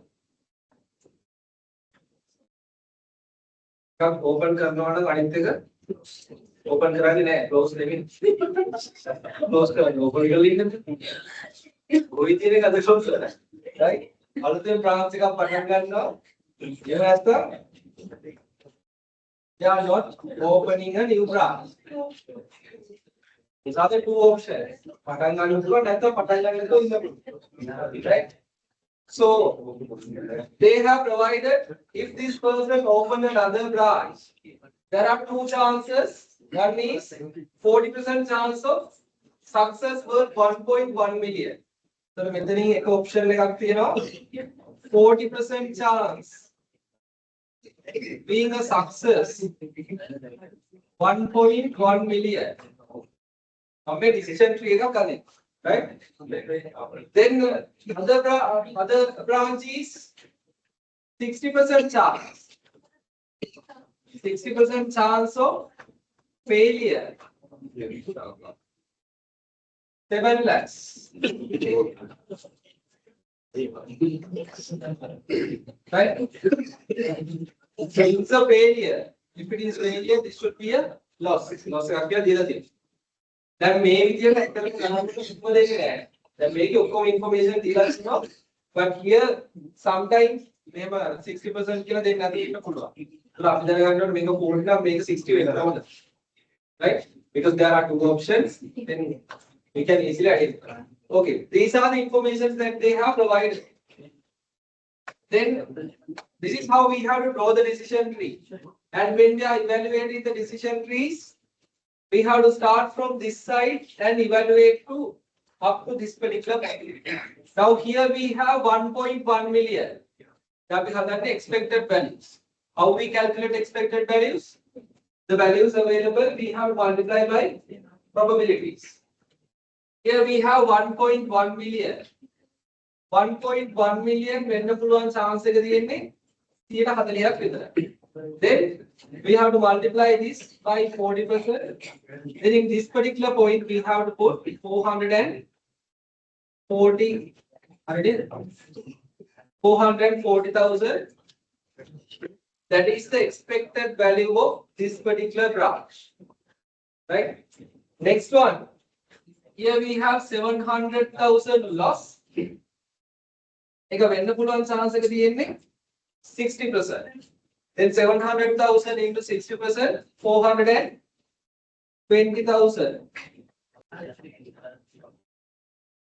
कब open करना वाला गाड़ी तेगा open करा के नहीं close लेकिन close करा open कर लेकिन कोई तेरे का तो close करा right अलग branch का पठन करना ये रास्ता they are not opening a new branch. These are the two options. पठन करने को नहीं तो पठन करने को इधर right. So they have provided if this person open another branch, there are two chances. One is 40% chance of success worth 1.1 million. So मेरे एक option लेकर आते हैं ना 40% chance being a success 1.1 million. हमें decision tree का करने. Right? Then other branch is 60% chance. 60% chance of failure. 7 lakhs. Right? So it's a failure. If it is failure, this should be a loss. Loss का क्या देना चाहिए? Then maybe then make your information dealers now. But here sometimes maybe 60% kila then nothing to put. So after that, make a 40, make a 60, right? Because there are two options, then we can easily identify. Okay, these are the information that they have provided. Then this is how we have to draw the decision tree. And when we are evaluating the decision trees, we have to start from this side and evaluate to up to this particular value. Now here we have 1.1 million. Now we have that expected values. How we calculate expected values? The values available we have multiplied by probabilities. Here we have 1.1 million. 1.1 million when the full one chance then we have to multiply this by 40%. Then in this particular point, we have to put 440,000. That is the expected value of this particular branch. Right? Next one. Here we have 700,000 loss. When the full one chance 60%. Then 700,000 into 60%, 420,000.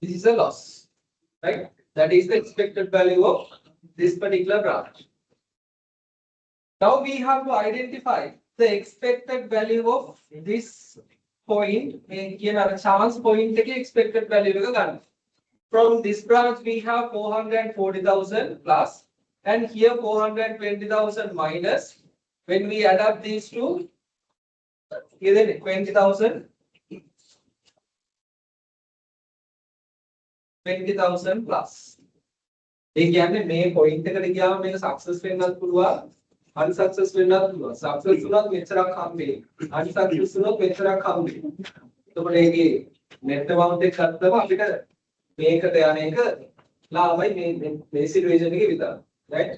This is a loss, right? That is the expected value of this particular branch. Now we have to identify the expected value of this point. Here are chance point expected value. From this branch we have 440,000 plus. And here 420,000 minus. When we add up these two, here then 20,000. 20,000 plus. ඒ කියන්නේ මේ point එකට ගියාම මේක success වෙන්නත් පුළුවන් unsuccess වෙන්නත් පුළුවන්. success වුණත් මෙච්චරක් හම්බෙයි. unsuccess වුණොත් මෙච්චරක් හම්බෙයි. එතකොට ඒකේ net amount එක ගත්තම අපිට මේකට යන එක ලාභයි මේ situation එකේ විතරයි. Right?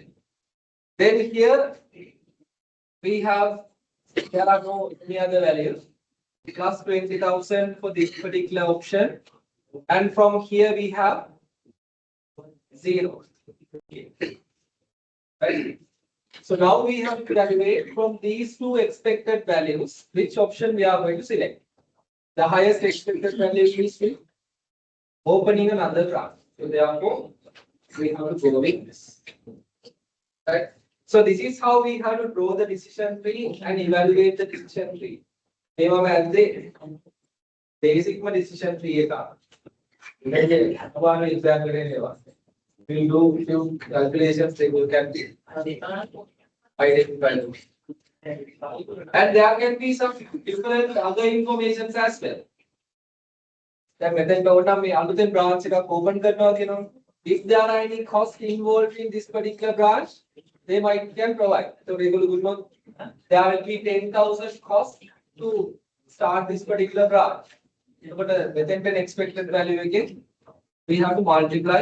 Then here we have there are no any other values. Plus 20,000 for this particular option, and from here we have 0. Right? So now we have to evaluate from these two expected values which option we are going to select. The highest expected value is opening another branch. So therefore we have to go with this. Right? So this is how we have to draw the decision tree and evaluate the decision tree. මේවා මැද්දේ basic decision tree එක. මේකේ අපාන exam එකේ ඒවා. We'll do few calculations they will can identify them. And there can be some different other informations as well. දැන් මෙතෙන් ඔන්න මේ අලුතෙන් branch එකක් open කරනවා කියනවා. If there are any costs involved in this particular branch, they might can provide. So regular good month, there will be 10,000 cost to start this particular branch. But within the expected value again, we have to multiply.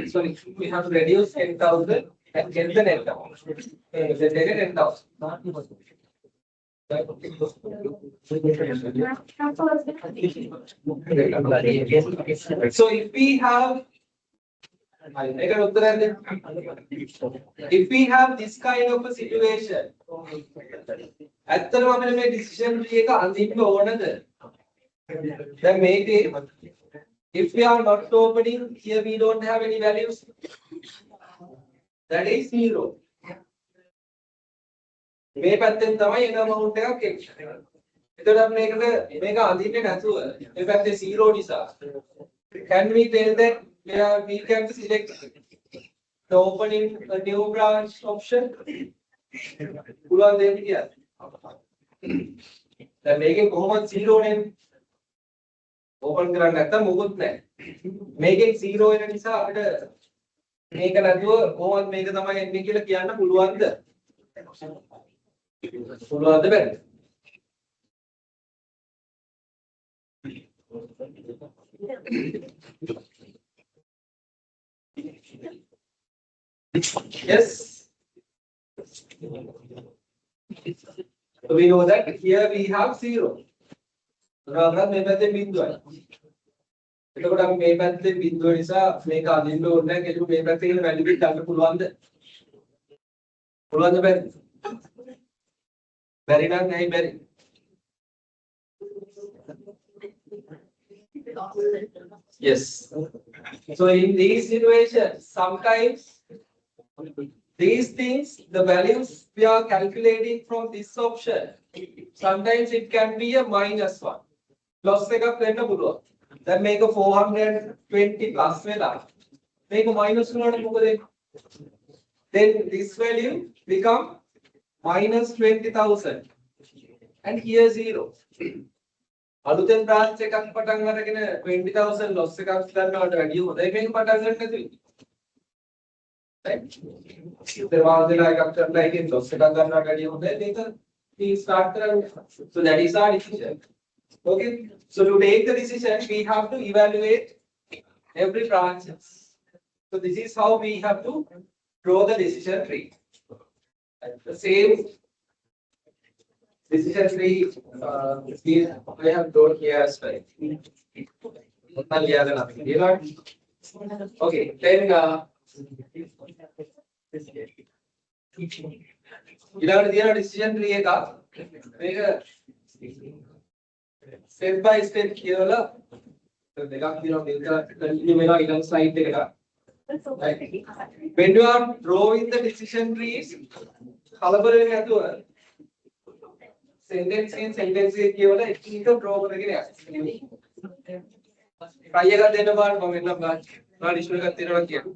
Sorry, we have to reduce 10,000 and get the net amount. Then take 10,000. So if we have this kind of a situation, ඇත්තටම අපිට මේ decision tree එක අඳින්න ඕනද? දැන් මේකේ if we are not opening, here we don't have any values. That is 0. මේ පැත්තෙන් තමයි එන amount එකක් එන්නේ. එතකොට අපි මේක අඳින්නේ නැතුව මේ පැත්තේ 0 නිසා can we tell that we can select the opening a new branch option? පුළුවන් දෙයක් කියලා. දැන් මේකෙන් කොහොමද 0 නේ? ඕපන් කරන්නේ නැත්තම් මොකුත් නැහැ. මේකෙන් 0 වෙන නිසා අපිට මේක නැතුව කොහොමද මේක තමයි එන්නේ කියලා කියන්න පුළුවන්ද? පුළුවන්ද බැරිද? Yes. So we know that here we have 0. රාග්‍රත් මේ පැත්තේ බිඳුවයි. එතකොට අපි මේ පැත්තේ බිඳුව නිසා මේක අදින්න ඕනේ නැහැ. ඒක මේ පැත්තේ ඉන්න වැලියු එක ගන්න පුළුවන්ද? පුළුවන්ද බැරිද? බැරි නම් ඇයි බැරි? Yes. So in these situations, sometimes these things, the values we are calculating from this option, sometimes it can be a -1. Loss එකක් වෙන්න පුළුවන්. දැන් මේක 420 plus වෙලා මේක minus වුණාට මොකද වෙන්නේ? Then this value become -20,000 and here 0. අලුතෙන් branch එකක් පටන් අරගෙන 20,000 loss එකක් ගන්නවට වැඩිය හොඳයි මේක පටන් ගන්න නැතුයි. Right? දරවාදලා එකක් කරලා එකෙන් loss එකක් ගන්නවට වැඩිය හොඳයි මේක we start කරන්න. So that is our decision. Okay, so to take the decision we have to evaluate every branch. So this is how we have to draw the decision tree. The same decision tree we have drawn here as well. Okay, then ඊළඟට තියෙන decision tree එක මේක step by step කියලා දෙකක් තියෙනවා මේක continue වෙනවා ඊළඟ slide එකට. When you are drawing the decision trees, කලබල වෙන්නේ නැතුව sentence කියවලා එක draw කරගෙන යන්න. try එකක් දෙන්න බලන්න මම එන්නම් ගන්න. ඔයාලා issue එකක් තියෙනවා කියන්න.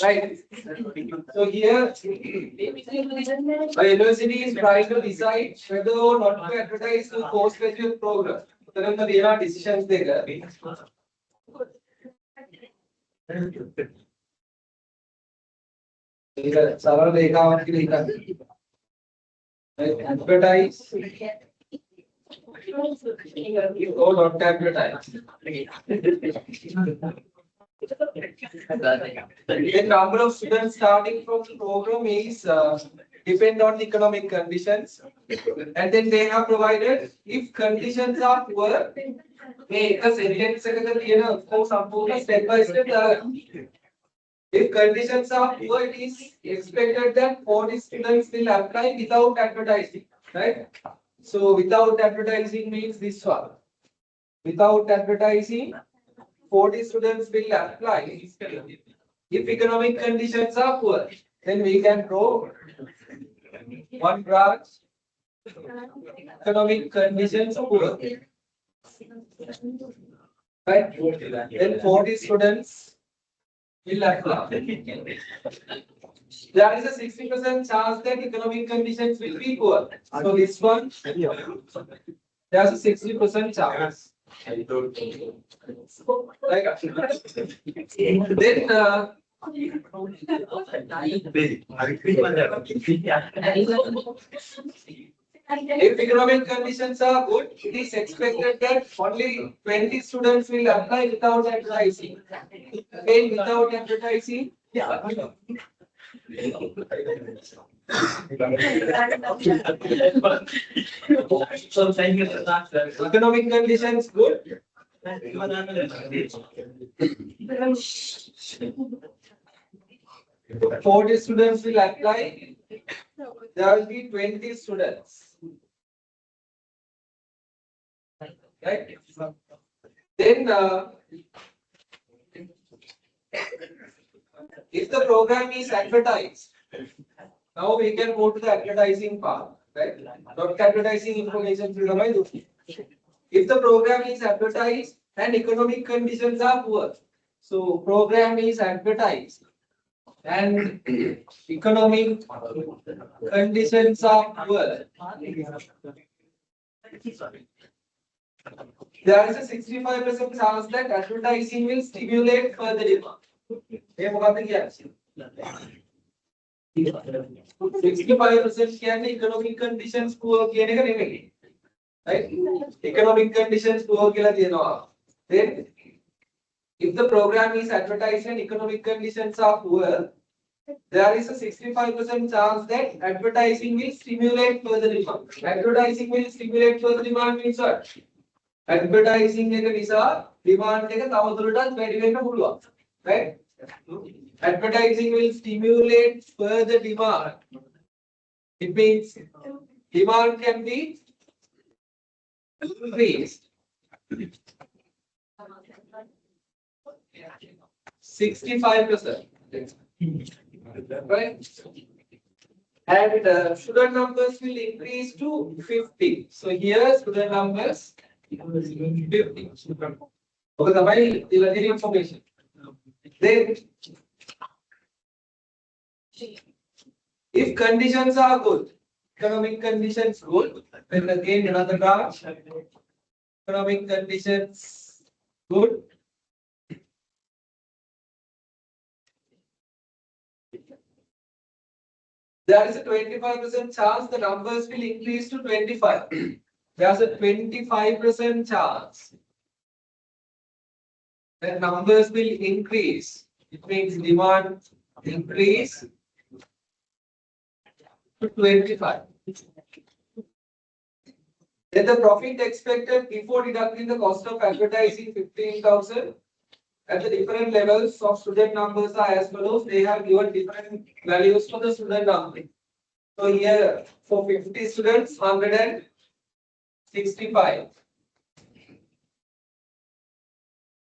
Right. So here, a university is trying to decide whether or not to advertise the postgraduate program. So then there are decisions there. सरल रेखाओं की रेखा advertise or not advertise. The number of students starting from the program is depend on the economic conditions, and then they have provided if conditions are poor, make a sentence for some step by step. If conditions are poor, it is expected that 40 students will apply without advertising, right? So without advertising means this one. Without advertising, 40 students will apply. If economic conditions are poor, then we can draw one branch. Economic conditions poor. Right? Then 40 students will apply. There is a 60% chance that economic conditions will be poor. So this one, there's a 60% chance. Then if economic conditions are good, it is expected that only 20 students will apply without advertising. Again, without advertising. Economic conditions good. 40 students will apply. There will be 20 students. Right? Then, if the program is advertised, now we can go to the advertising part. Right? Not advertising information. If the program is advertised and economic conditions are poor, so program is advertised and economic conditions are poor, there is a 65% chance that advertising will stimulate further demand. 65% can economic conditions poor. Right? Economic conditions poor. Then, if the program is advertised and economic conditions are poor, there is a 65% chance that advertising will stimulate further demand. Advertising will stimulate further demand means what? Advertising demand right? Advertising will stimulate further demand. It means demand can be increased. 65%. Right? And student numbers will increase to 50. So here student numbers 50. Okay, the information. Then, if conditions are good, economic conditions good, then again another graph. Economic conditions good. there is a 25% chance the numbers will increase to 25. There's a 25% chance that numbers will increase. It means demand increase to 25. Then the profit expected before deducting the cost of advertising 15,000 at the different levels of student numbers are as follows. They have given different values for the student number. So here for 50 students 165.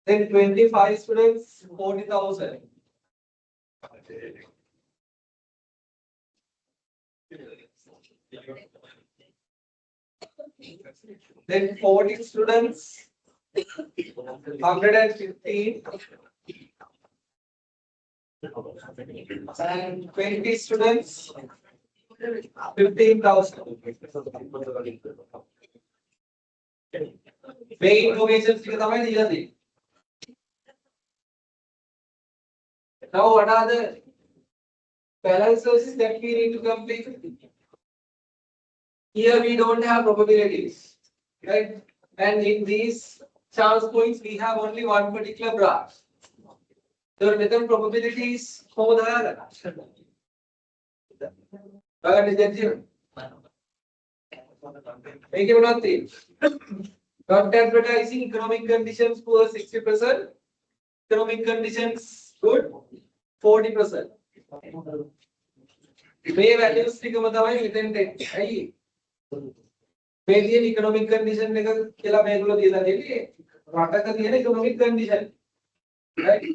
Then 25 students 40,000. Then 40 students 115 and 20 students 15,000. Main information ටික තමයි දීලා තියෙන්නේ. Now what are the balances that we need to complete? Here we don't have probabilities, right? And in these chance points we have only one particular branch. So method probabilities for the not advertising economic conditions poor 60%, economic conditions good 40%. May values ටිකම තමයි මෙතෙන්ට ඇයි මේ තියෙන economic condition එක කියලා මේගොල්ලෝ දීලා තියෙන්නේ රටක තියෙන economic condition, right?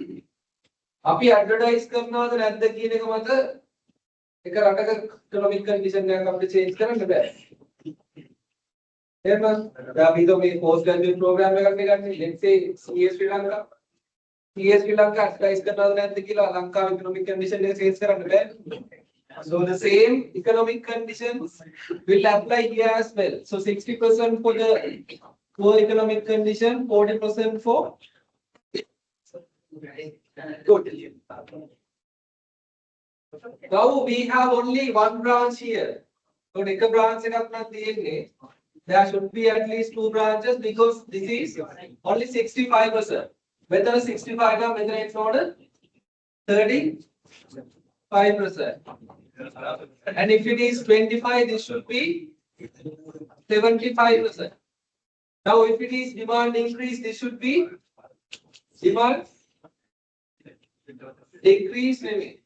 අපි advertise කරනවද නැද්ද කියන එක මත එක රටක economic condition එකක් අපිට change කරන්න බෑ. එහෙනම් අපි හිතුව මේ post graduate program එකක් ගන්න. Let's say CA Sri Lanka advertise කරනවද නැද්ද කියලා ලංකාවේ economic condition එක change කරන්න බෑ. So the same economic conditions will apply here as well. So 60% for the poor economic condition, 40% for good. Now we have only one branch here. So take a branch එකක් නම් තියෙන්නේ. There should be at least two branches because this is only 65%. Whether 65 or whether it's not 35%. And if it is 25, this should be 75%. Now, if it is demand increase, this should be demand decrease. Maybe.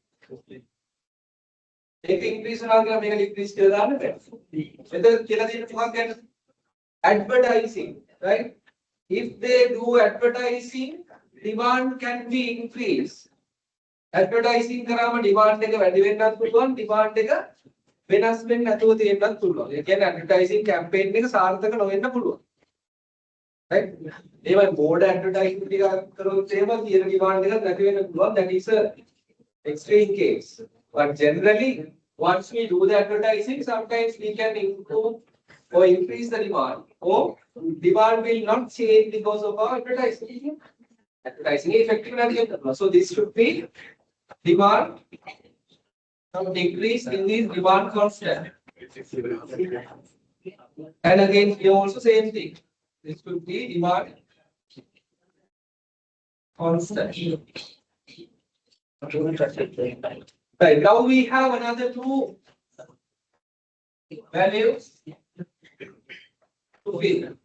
If increase, make decrease. Advertising, right? If they do advertising, demand can be increased. Advertising කරාම demand එක වැඩි වෙන්නත් පුළුවන්, demand එක වෙනස් වෙන්න නැතුව තියෙන්නත් පුළුවන්. ඒ කියන්නේ advertising campaign එක සාර්ථක නොවෙන්න පුළුවන්. Right? ඒවයි board advertising ටික කරොත් එහෙම තියෙන demand එක නැති වෙන්න පුළුවන්. That is a extreme case. But generally, once we do the advertising, sometimes we can improve or increase the demand, or demand will not change because of our advertising. Advertising is effective. So this should be demand decrease in this demand constant. And again, here also same thing. This could be demand constant. Right, now we have another two values to fill.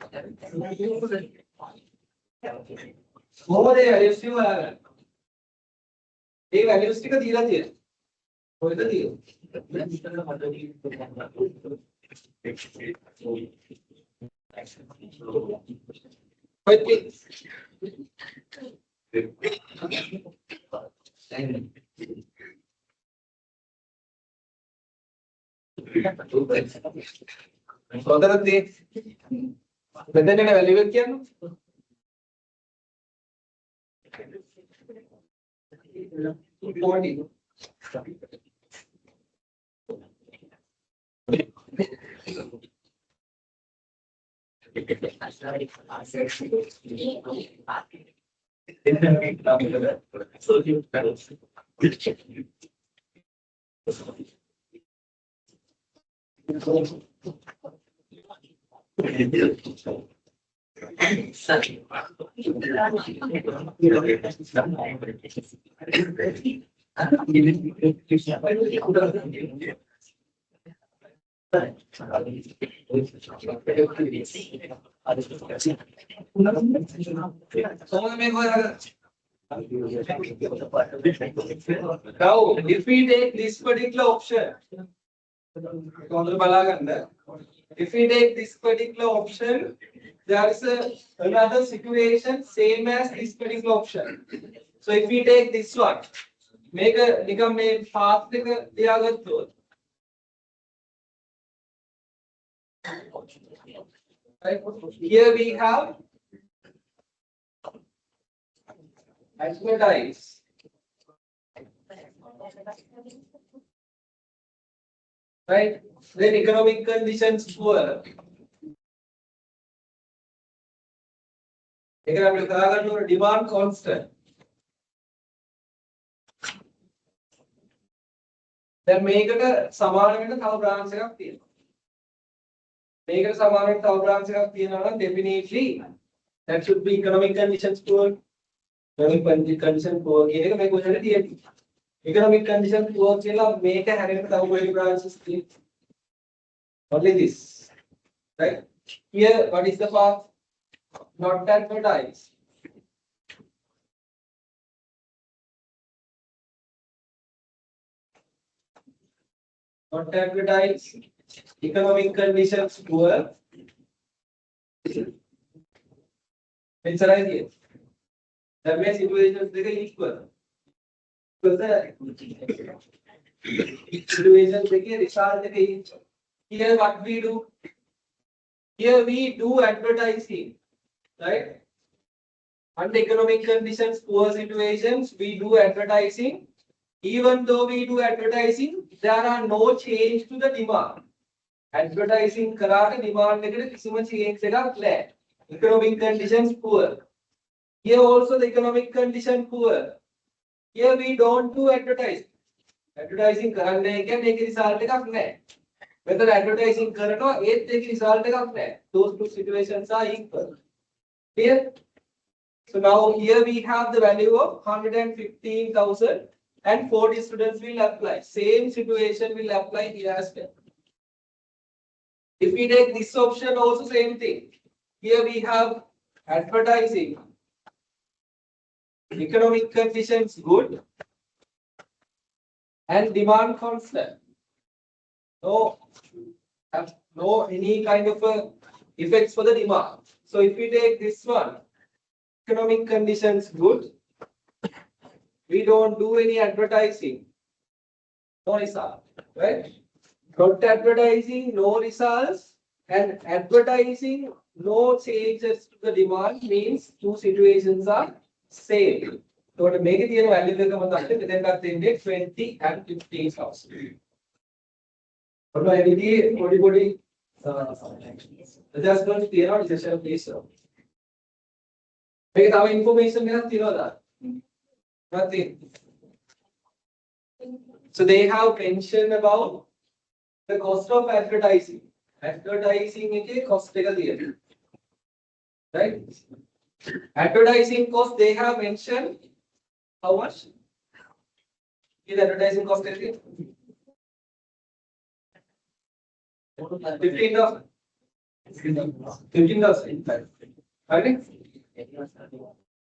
What are the values you have? ये values टिका दीला दिया, कोई तो दिया. सोदर दे, बंदे ने value क्या no? Body. Now, if we take this particular option, if we take this particular option, there is another situation same as this particular option. So if we take this one, make a path right? Here we have advertise. Right? Then economic conditions poor. Demand constant. Then make it a සමාන branch එකක් තියෙනවා. මේකට සමාන තව branch එකක් තියෙනවා නම් definitely that should be economic conditions poor. Economic condition poor කියන එක මේ question එකේ තියෙනවා. Economic condition poor කියලා මේක හැරෙන්න තව කොයි branches තියෙනවා. Only this. Right? Here what is the path? Not advertise. Not advertise. Economic conditions poor. It's right here. That means situations they are equal. Situations they can result equal. Here what we do? Here we do advertising, right? Under economic conditions, poor situations, we do advertising. Even though we do advertising, there are no change to the demand. Advertising karate demand negative change economic conditions poor. Here also the economic condition poor. Here we don't do advertising. Advertising karane can make result whether advertising karano result those two situations are equal. Clear? So now here we have the value of 115,000 and 40 students will apply. Same situation will apply here as well. If we take this option also same thing. Here we have advertising. Economic conditions good and demand constant. No any kind of effects for the demand. So if we take this one, economic conditions good, we don't do any advertising, no result, right? Not advertising, no results, and advertising, no changes to the demand means two situations are same. So to make it value then 20 and 15,000. But I body adjustments clear out session please. Make our information nothing. So they have mentioned about the cost of advertising. Advertising is cost right? Advertising cost they have mentioned how much? Is advertising cost 15,000. 15,000. Okay.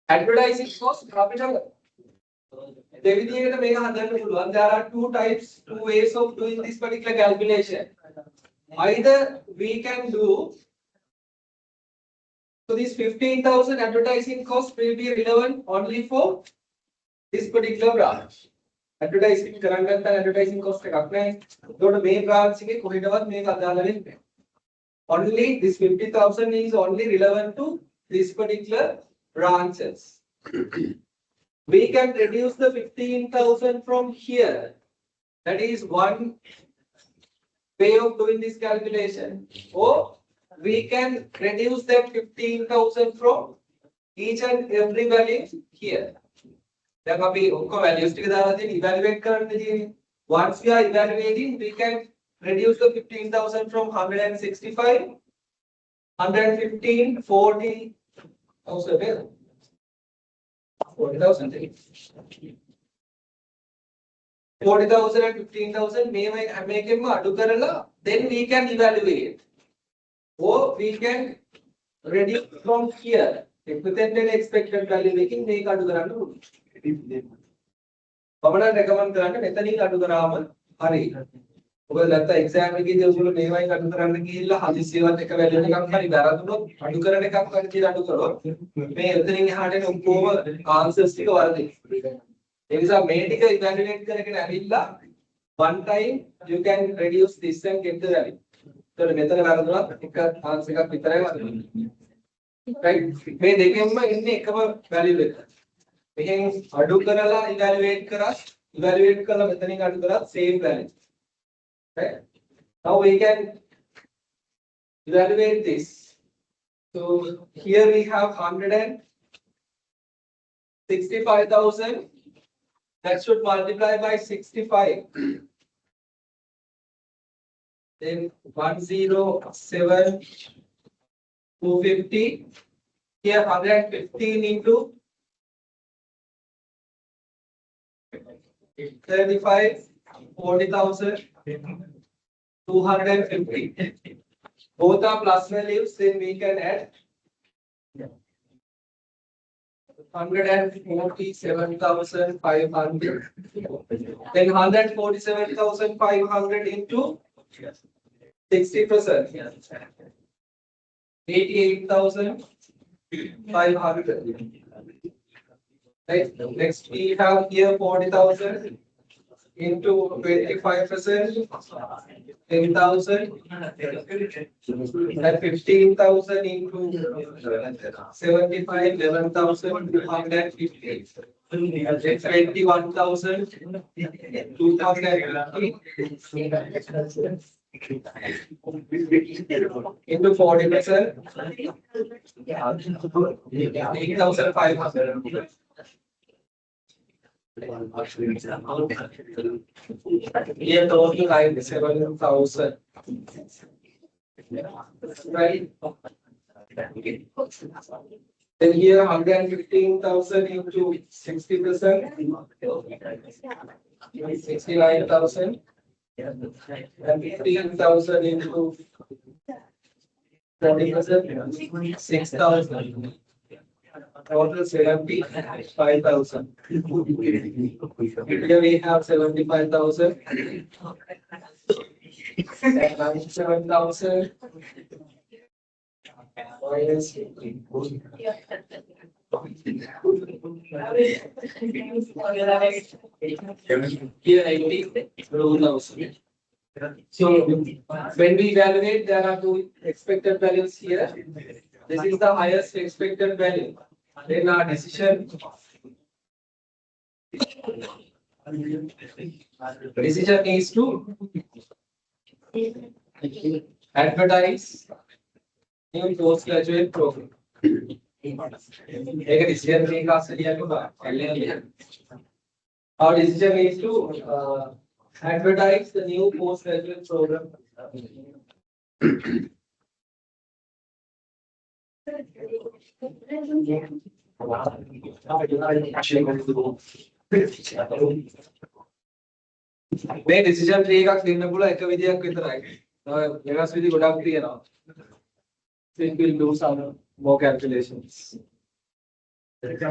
Advertising cost there are two ways of doing this particular calculation. Either we can do, so this 15,000 advertising cost will be relevant only for this particular branch. Advertising advertising cost main branch only this 50,000 is only relevant to this particular branches. We can reduce the 15,000 from here. That is one way of doing this calculation. Or we can reduce that 15,000 from each and every value here. Then we evaluate. Once we are evaluating, we can reduce the 15,000 from 165, 115, 40, 40,000 and 15,000 make him then we can evaluate. Or we can reduce from here. Expected value making make Pamana recommend Methani Kadukarama, Hari. Well, that the exam is the Neva Kadukaranakilla, Hadisiva, take a value company, Baratuno, Adukaraka, may everything had an over answers to all this. There is a medical evaluate correct Avilla. One time you can reduce this and get the value. So the method of answer right? May they come in the value with. Again, Adukarala evaluate kala method Adukara, same value. Right? Now we can evaluate this. So here we have 165,000. That should multiply by 65. Then 107, 250. Here 115 into 35, 40,000, 250. Both are plus values, then we can add 147,500. Then 147,500 into 60%. 88,500. Right. Next we have here 40,000 into 25%, 10,000, and 15,000 into 75, 11,250. 21,000, 2,050 into 40%, 8,500. Here total 97,000. Right. Then here 115,000 into 60%, 69,000. And 15,000 into 20%, 6,000. Total 75,000. Here we have 75,000. And 97,000. Here 80,000. So when we evaluate, there are two expected values here. This is the highest expected value. Then our decision is to advertise new postgraduate program. Our decision is to advertise the new postgraduate program. May decision tree का clean ना बोला एक विधि एक कितना है तो ये वास विधि गुड़ा होती है ना so it will do some more calculations. How is the